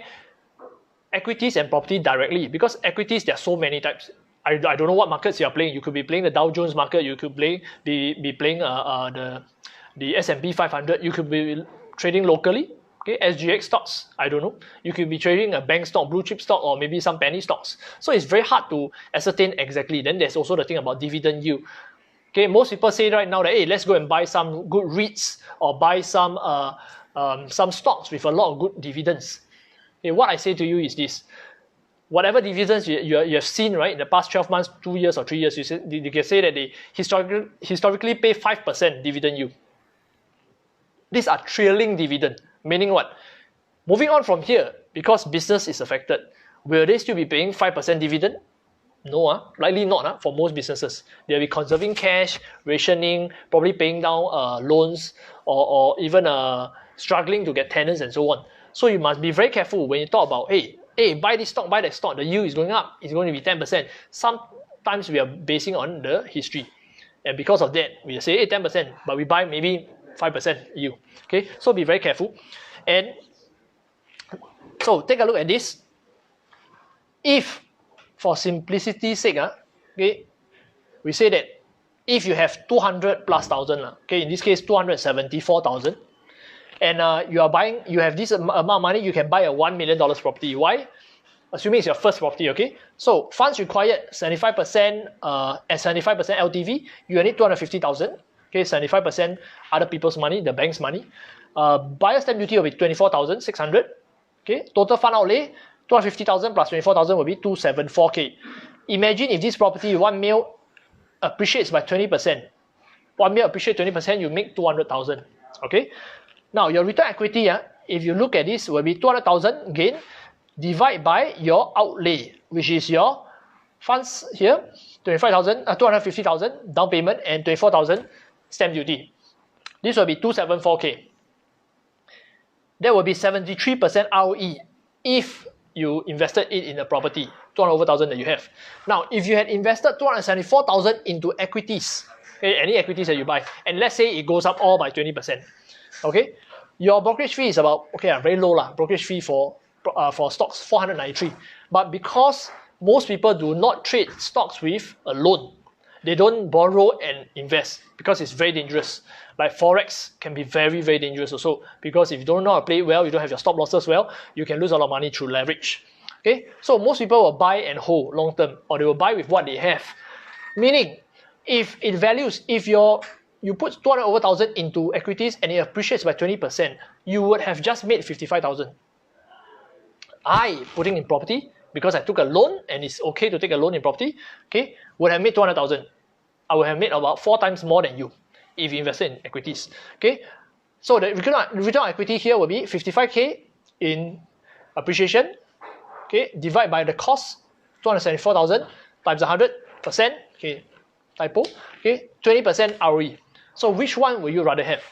Speaker 1: equities and property directly because equities, there are so many types. I don't know what markets you are playing. You could be playing the Dow Jones market. You could be playing the S&P 500. You could be trading locally. Okay, SGX stocks, I don't know. You could be trading a bank stock, blue chip stock, or maybe some penny stocks. So it's very hard to ascertain exactly. Then there's also the thing about dividend yield. Okay, most people say right now that, hey, let's go and buy some good REITs or buy some stocks with a lot of good dividends. Okay, what I say to you is this. Whatever dividends you have seen, right, in the past 12 months, 2 years or 3 years, you can say that they historically pay 5% dividend yield. These are trailing dividend, meaning what? Moving on from here, because business is affected, will they still be paying 5% dividend? No, likely not for most businesses. They'll be conserving cash, rationing, probably paying down loans, or even struggling to get tenants and so on. So you must be very careful when you talk about, hey, buy this stock, buy that stock, the yield is going up, it's going to be 10%. Sometimes we are basing on the history. And because of that, we say, hey, 10%, but we buy maybe 5% yield. Okay, so be very careful. And so take a look at this. If, for simplicity's sake, okay, we say that if you have 200 plus thousand, okay, in this case 274,000, and you have this amount of money, you can buy a $1 million property. Why? Assuming it's your first property, okay? So funds required 75% at 75% LTV, you need 250,000. Okay, 75% other people's money, the bank's money. Buyer stamp duty will be 24,600. Okay, total fund outlay 250,000 plus 24,000 will be 274K. Imagine if this property 1 mil appreciates by 20%. 1 mil appreciate 20%, you make 200,000. Okay. Now your return equity, if you look at this, will be 200,000 gain, divide by your outlay, which is your funds here, 250,000 down payment and 24,000 stamp duty. This will be 274K. That will be 73% ROE if you invested it in a property, 200 over thousand that you have. Now, if you had invested 274,000 into equities, okay, any equities that you buy, and let's say it goes up all by 20%, okay, your brokerage fee is about, okay, very low brokerage fee for stocks, 493. But because most people do not trade stocks with a loan, they don't borrow and invest because it's very dangerous. Like Forex can be very, very dangerous also, because if you don't know how to play it well, you don't have your stop losses well, you can lose a lot of money through leverage. Okay, so most people will buy and hold long term, or they will buy with what they have. Meaning, if it values, if you put 200 over thousand into equities and it appreciates by 20%, you would have just made 55,000. I putting in property, because I took a loan and it's okay to take a loan in property, okay, would have made 200,000. I would have made about 4 times more than you if you invested in equities. Okay, so the return on equity here will be 55K in appreciation. Okay, divide by the cost, 274,000 times 100%. Okay, typo. Okay, 20% ROE. So which one will you rather have?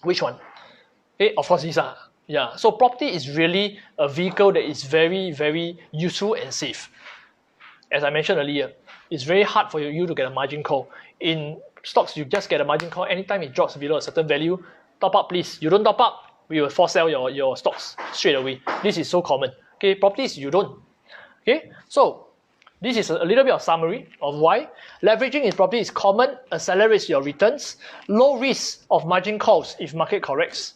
Speaker 1: Which one? Okay, of course these are. Yeah, so property is really a vehicle that is very, very useful and safe. As I mentioned earlier, it's very hard for you to get a margin call. In stocks, you just get a margin call anytime it drops below a certain value. Top up, please. You don't top up, we will force sell your stocks straight away. This is so common. Okay, properties, you don't. Okay, so this is a little bit of summary of why leveraging in property is common, accelerates your returns, low risk of margin calls if market corrects.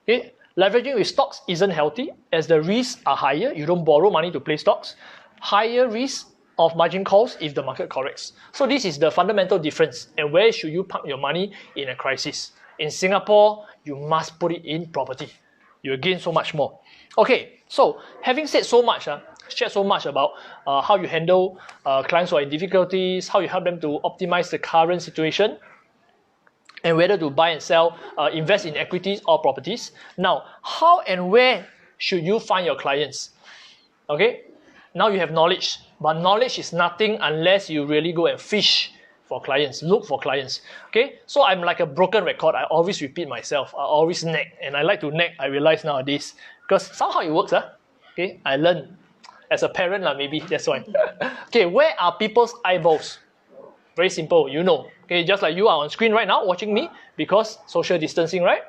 Speaker 1: Okay, leveraging with stocks isn't healthy as the risks are higher. You don't borrow money to play stocks. Higher risk of margin calls if the market corrects. So this is the fundamental difference. And where should you park your money in a crisis? In Singapore, you must put it in property. You'll gain so much more. Okay, so having said so much, shared so much about how you handle clients who are in difficulties, how you help them to optimize the current situation, and whether to buy and sell, invest in equities or properties. Now, how and where should you find your clients? Okay, now you have knowledge, but knowledge is nothing unless you really go and fish for clients, look for clients. Okay, so I'm like a broken record. I always repeat myself. I always nag, and I like to nag. I realize nowadays because somehow it works. Okay, I learn as a parent, maybe that's why. Okay, where are people's eyeballs? Very simple, you know. Okay, just like you are on screen right now watching me because social distancing, right?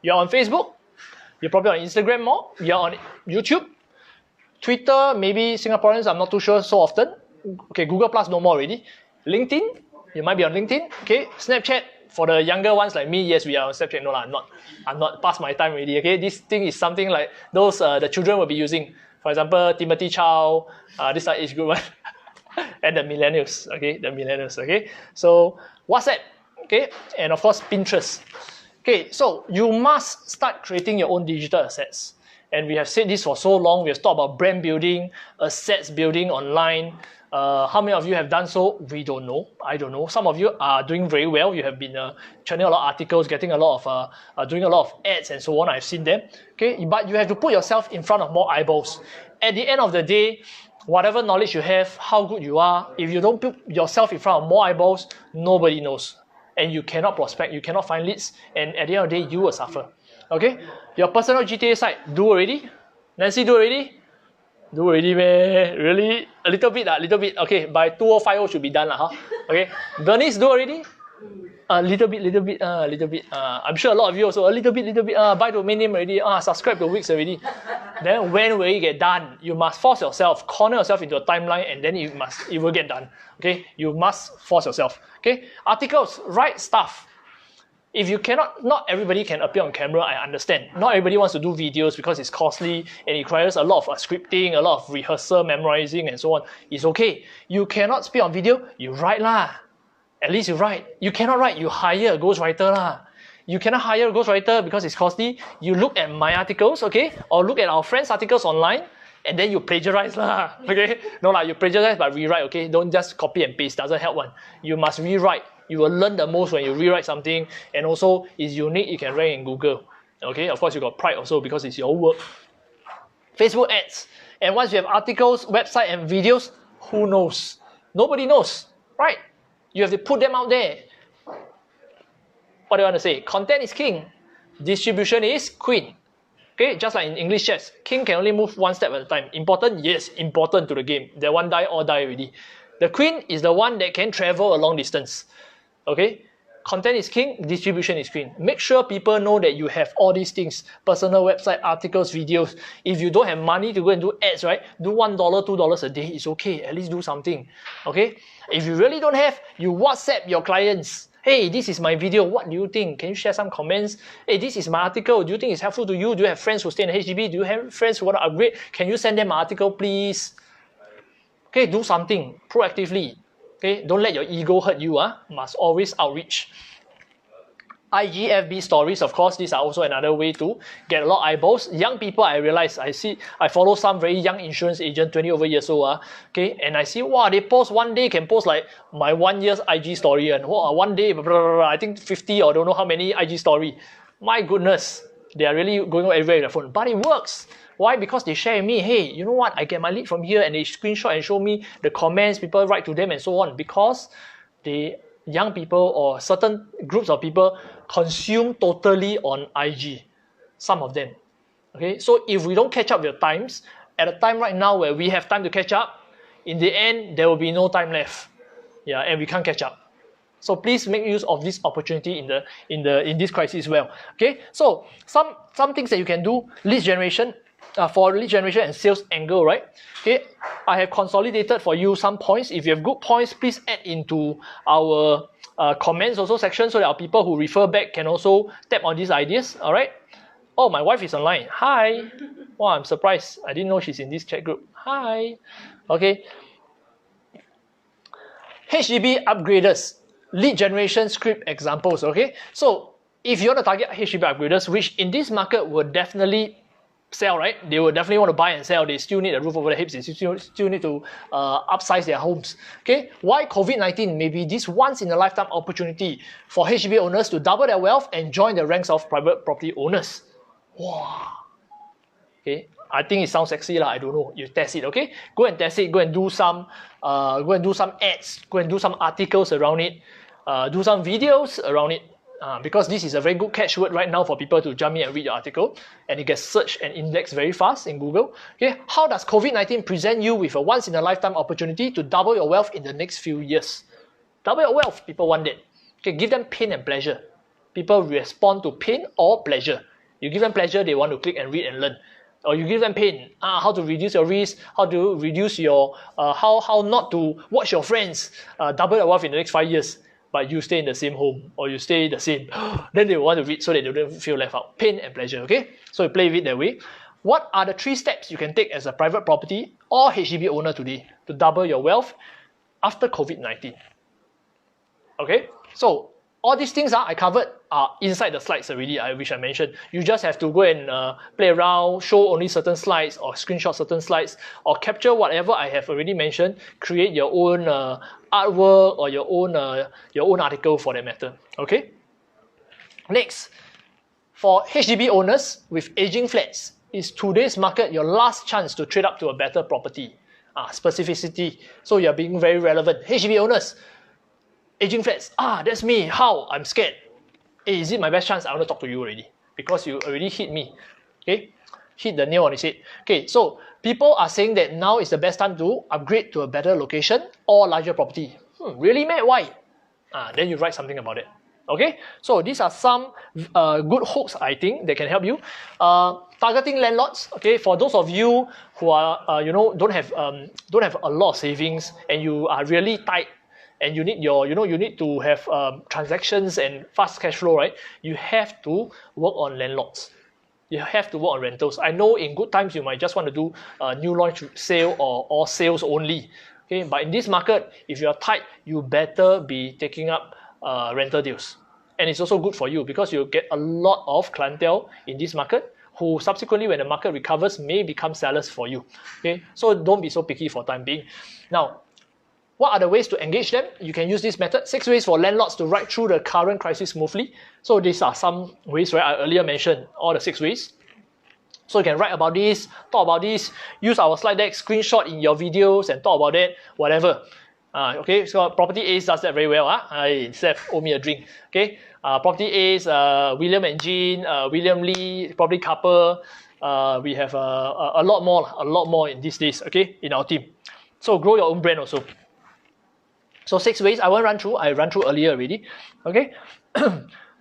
Speaker 1: You're on Facebook. You're probably on Instagram more. You're on YouTube. Twitter, maybe Singaporeans, I'm not too sure so often. Okay, Google Plus no more already. LinkedIn, you might be on LinkedIn. Okay, Snapchat, For the younger ones like me, yes, we are on Snapchat. No, I'm not past my time already. Okay, this thing is something like those the children will be using. For example, Timothy Chow, this are age group one, and the millennials. Okay, the millennials. Okay, so WhatsApp. Okay, and of course Pinterest. Okay, so you must start creating your own digital assets. And we have said this for so long. We have talked about brand building, assets building online. How many of you have done so? We don't know. I don't know. Some of you are doing very well. You have been churning a lot of articles, getting a lot of, doing a lot of ads and so on. I've seen them. Okay, but you have to put yourself in front of more eyeballs. At the end of the day, whatever knowledge you have, how good you are, if you don't put yourself in front of more eyeballs, nobody knows. And you cannot prospect, you cannot find leads, and at the end of the day, you will suffer. Okay? Your personal GTA site, do already? Nancy, do already? Do already, man. Really? A little bit, little bit. Okay, by 2050 should be done, huh? Okay. Bernice, do already? A little bit. I'm sure a lot of you also, a little bit. Buy domain name already. Subscribe to Wix already. Then when will it get done? You must force yourself, corner yourself into a timeline, and then it will get done. Okay? You must force yourself. Okay? Articles, write stuff. If you cannot, not everybody can appear on camera, I understand. Not everybody wants to do videos because it's costly and it requires a lot of scripting, a lot of rehearsal, memorizing, and so on. It's okay. You cannot speak on video, you write lah. At least you write. You cannot write, you hire a ghostwriter lah. You cannot hire a ghostwriter because it's costly. You look at my articles, okay? Or look at our friends' articles online, and then you plagiarize lah, okay? No lah, you plagiarize but rewrite, okay? Don't just copy and paste, doesn't help one. You must rewrite. You will learn the most when you rewrite something, and also it's unique, you can rank in Google. Okay, of course you got pride also because it's your work. Facebook ads. And once you have articles, website and videos, who knows? Nobody knows, right? You have to put them out there. What do you want to say? Content is king. Distribution is queen. Okay, just like in English chess, king can only move one step at a time. Important? Yes, important to the game. That one die, all die already. The queen is the one that can travel a long distance. Okay, content is king, distribution is queen. Make sure people know that you have all these things, personal website, articles, videos. If you don't have money to go and do ads, right, do $1, $2 a day, it's okay, at least do something, okay? If you really don't have, you WhatsApp your clients. Hey, this is my video, what do you think? Can you share some comments? Hey, this is my article, do you think it's helpful to you? Do you have friends who stay in HDB? Do you have friends who want to upgrade? Can you send them an article, please? Okay, do something proactively. Okay, don't let your ego hurt you. Must always outreach. IGFB stories, of course, these are also another way to get a lot of eyeballs. Young people, I realize, I follow some very young insurance agent, 20 over years old. Okay, and I see, wow, they post one day, can post like my 1 year's IG story, and wow, one day, blah, blah, blah, I think 50 or don't know how many IG story. My goodness, they are really going everywhere with their phone. But it works. Why? Because they share with me, hey, you know what, I get my lead from here, and they screenshot and show me the comments people write to them and so on, because the young people or certain groups of people consume totally on IG, some of them. Okay, so if we don't catch up with the times, at a time right now where we have time to catch up, in the end, there will be no time left. Yeah, and we can't catch up. So please make use of this opportunity in this crisis as well. Okay, so some things that you can do, lead generation, for lead generation and sales angle, right? Okay, I have consolidated for you some points. If you have good points, please add into our comments also section so that our people who refer back can also tap on these ideas, all right? Oh, my wife is online. Hi. Wow, I'm surprised. I didn't know she's in this chat group. Hi. Okay. HDB upgraders, lead generation script examples, okay? So if you want to target HDB upgraders, which in this market would definitely sell, right? They will definitely want to buy and sell. They still need a roof over their heads. They still need to upsize their homes. Okay, why COVID-19 may be this once in a lifetime opportunity for HDB owners to double their wealth and join the ranks of private property owners. Wow. Okay, I think it sounds sexy lah. I don't know. You test it. Okay, go and test it. Go and do some ads. Go and do some articles around it. Do some videos around it. Because this is a very good catchword right now for people to jump in and read your article, and it gets searched and indexed very fast in Google. Okay, how does COVID-19 present you with a once-in-a-lifetime opportunity to double your wealth in the next few years? Double your wealth, people want it. Okay, give them pain and pleasure. People respond to pain or pleasure. You give them pleasure, they want to click and read and learn. Or you give them pain, how to reduce your risk, how to reduce your, how not to watch your friends double your wealth in the next 5 years. but you stay in the same home or you stay the same, then they will want to read so that they don't feel left out. Pain and pleasure, okay? So you play with it that way. What are the 3 steps you can take as a private property or HDB owner today to double your wealth after COVID-19? Okay, so all these things I covered are inside the slides already, which I mentioned. You just have to go and play around, show only certain slides or screenshot certain slides or capture whatever I have already mentioned, create your own artwork or your own article for that matter, okay? Next, for HDB owners with aging flats, is today's market your last chance to trade up to a better property? Specificity, so you're being very relevant. HDB owners, aging flats, that's me, how? I'm scared. Hey, is it my best chance? I want to talk to you already because you already hit me, okay? Hit the nail on his head. Okay, so people are saying that now is the best time to upgrade to a better location or larger property. Really, mate? Why? Then you write something about it. Okay, so these are some good hooks I think that can help you. Targeting landlords. Okay, for those of you who are don't have a lot of savings and you are really tight and you need you need to have transactions and fast cash flow, right? You have to work on landlords. You have to work on rentals. I know in good times you might just want to do a new launch sale or sales only. Okay, but in this market, if you are tight, you better be taking up rental deals. And it's also good for you because you get a lot of clientele in this market who subsequently, when the market recovers, may become sellers for you. Okay, so don't be so picky for time being. Now, what are the ways to engage them? You can use this method, 6 ways for landlords to ride through the current crisis smoothly. So these are some ways, right? I earlier mentioned all the 6 ways. So you can write about this, talk about this, use our slide deck, screenshot in your videos and talk about it, whatever. Okay, so Property Ace does that very well. Seth, owe me a drink. Okay, Property Ace, William and Jean, William Lee, Property Couple. We have a lot more in these days. Okay, in our team. So grow your own brand also. So 6 ways I won't run through. I ran through earlier already. Okay,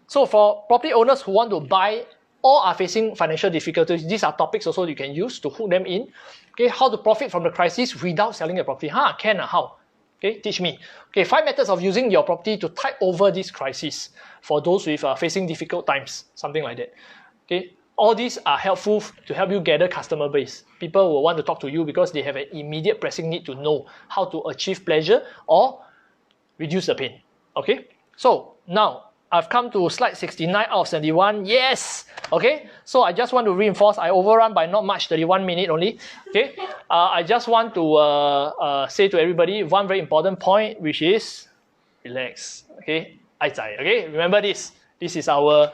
Speaker 1: so for property owners who want to buy or are facing financial difficulties, these are topics also you can use to hook them in. Okay, how to profit from the crisis without selling a property? How? Okay, teach me. Okay, 5 methods of using your property to tide over this crisis for those with facing difficult times, something like that. Okay, all these are helpful to help you gather customer base. People will want to talk to you because they have an immediate pressing need to know how to achieve pleasure or reduce the pain. Okay, so now I've come to slide 69 out of 71. Yes! Okay, so I just want to reinforce, I overrun by not much, 31 minutes only. Okay, I just want to say to everybody one very important point, which is relax. Okay, okay, remember this. This is our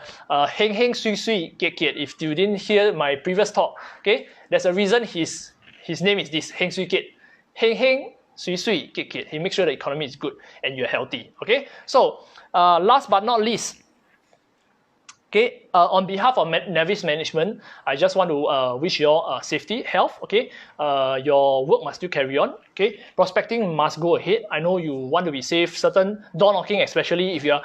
Speaker 1: heng heng sui sui kiet kiet. If you didn't hear my previous talk, okay, there's a reason his name is this, heng sui kiet. Heng heng sui sui kiet kiet. He makes sure the economy is good and you're healthy. Okay, so last but not least, okay, on behalf of Nevis Management, I just want to wish you all safety, health. Okay, your work must still carry on. Okay, prospecting must go ahead. I know you want to be safe. Certain door knocking, especially if you're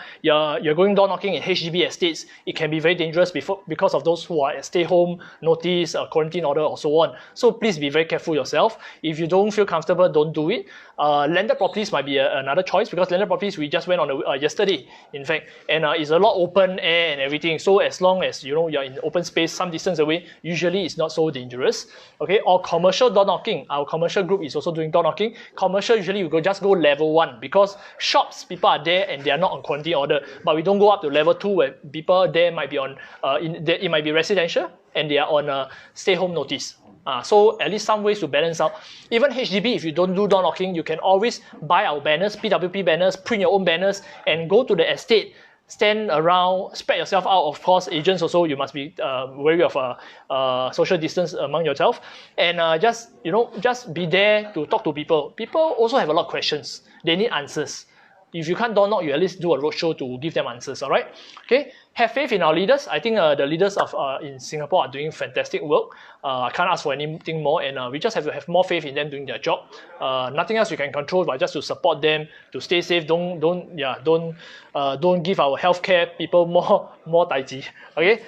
Speaker 1: going door knocking in HDB estates, it can be very dangerous because of those who are at stay home notice, quarantine order, or so on. So please be very careful yourself. If you don't feel comfortable, don't do it. Landed properties might be another choice because landed properties we just went on yesterday, in fact, and it's a lot open air and everything. So as long as you're in open space, some distance away, usually it's not so dangerous. Okay, or commercial door knocking. Our commercial group is also doing door knocking. Commercial usually we just go level 1 because shops people are there and they are not on quarantine order. But we don't go up to level 2 where people there might be on it might be residential and they are on stay home notice. So at least some ways to balance out. Even HDB, if you don't do door knocking, you can always buy our banners, PWP banners, print your own banners, and go to the estate. Stand around, spread yourself out. Of course, agents also, you must be wary of social distance among yourself, and just be there to talk to people. People also have a lot of questions. They need answers. If you can't door knock, you at least do a roadshow to give them answers. All right? Okay. Have faith in our leaders. I think the leaders in Singapore are doing fantastic work. I can't ask for anything more, and we just have to have more faith in them doing their job. Nothing else we can control, but just to support them to stay safe. Don't give our healthcare people more taiji. Okay.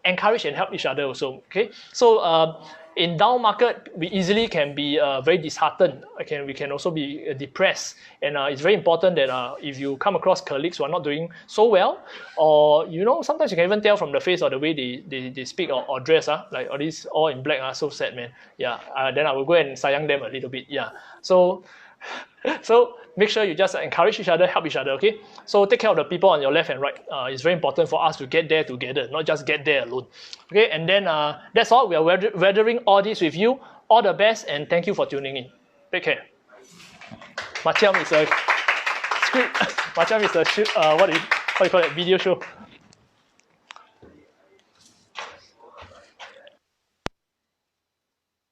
Speaker 1: Encourage and help each other also. Okay. So in down market, we easily can be very disheartened. We can also be depressed. And it's very important that if you come across colleagues who are not doing so well, or sometimes you can even tell from the face or the way they speak or dress, like all these all in black, so sad, man. Yeah. Then I will go and sayang them a little bit. Yeah. So make sure you just encourage each other, help each other, okay? So take care of the people on your left and right. It's very important for us to get there together, not just get there alone. Okay, and then that's all. We are weathering all this with you. All the best, and thank you for tuning in. Take care. Macam is a script. Macam is a what do you call it? Video show.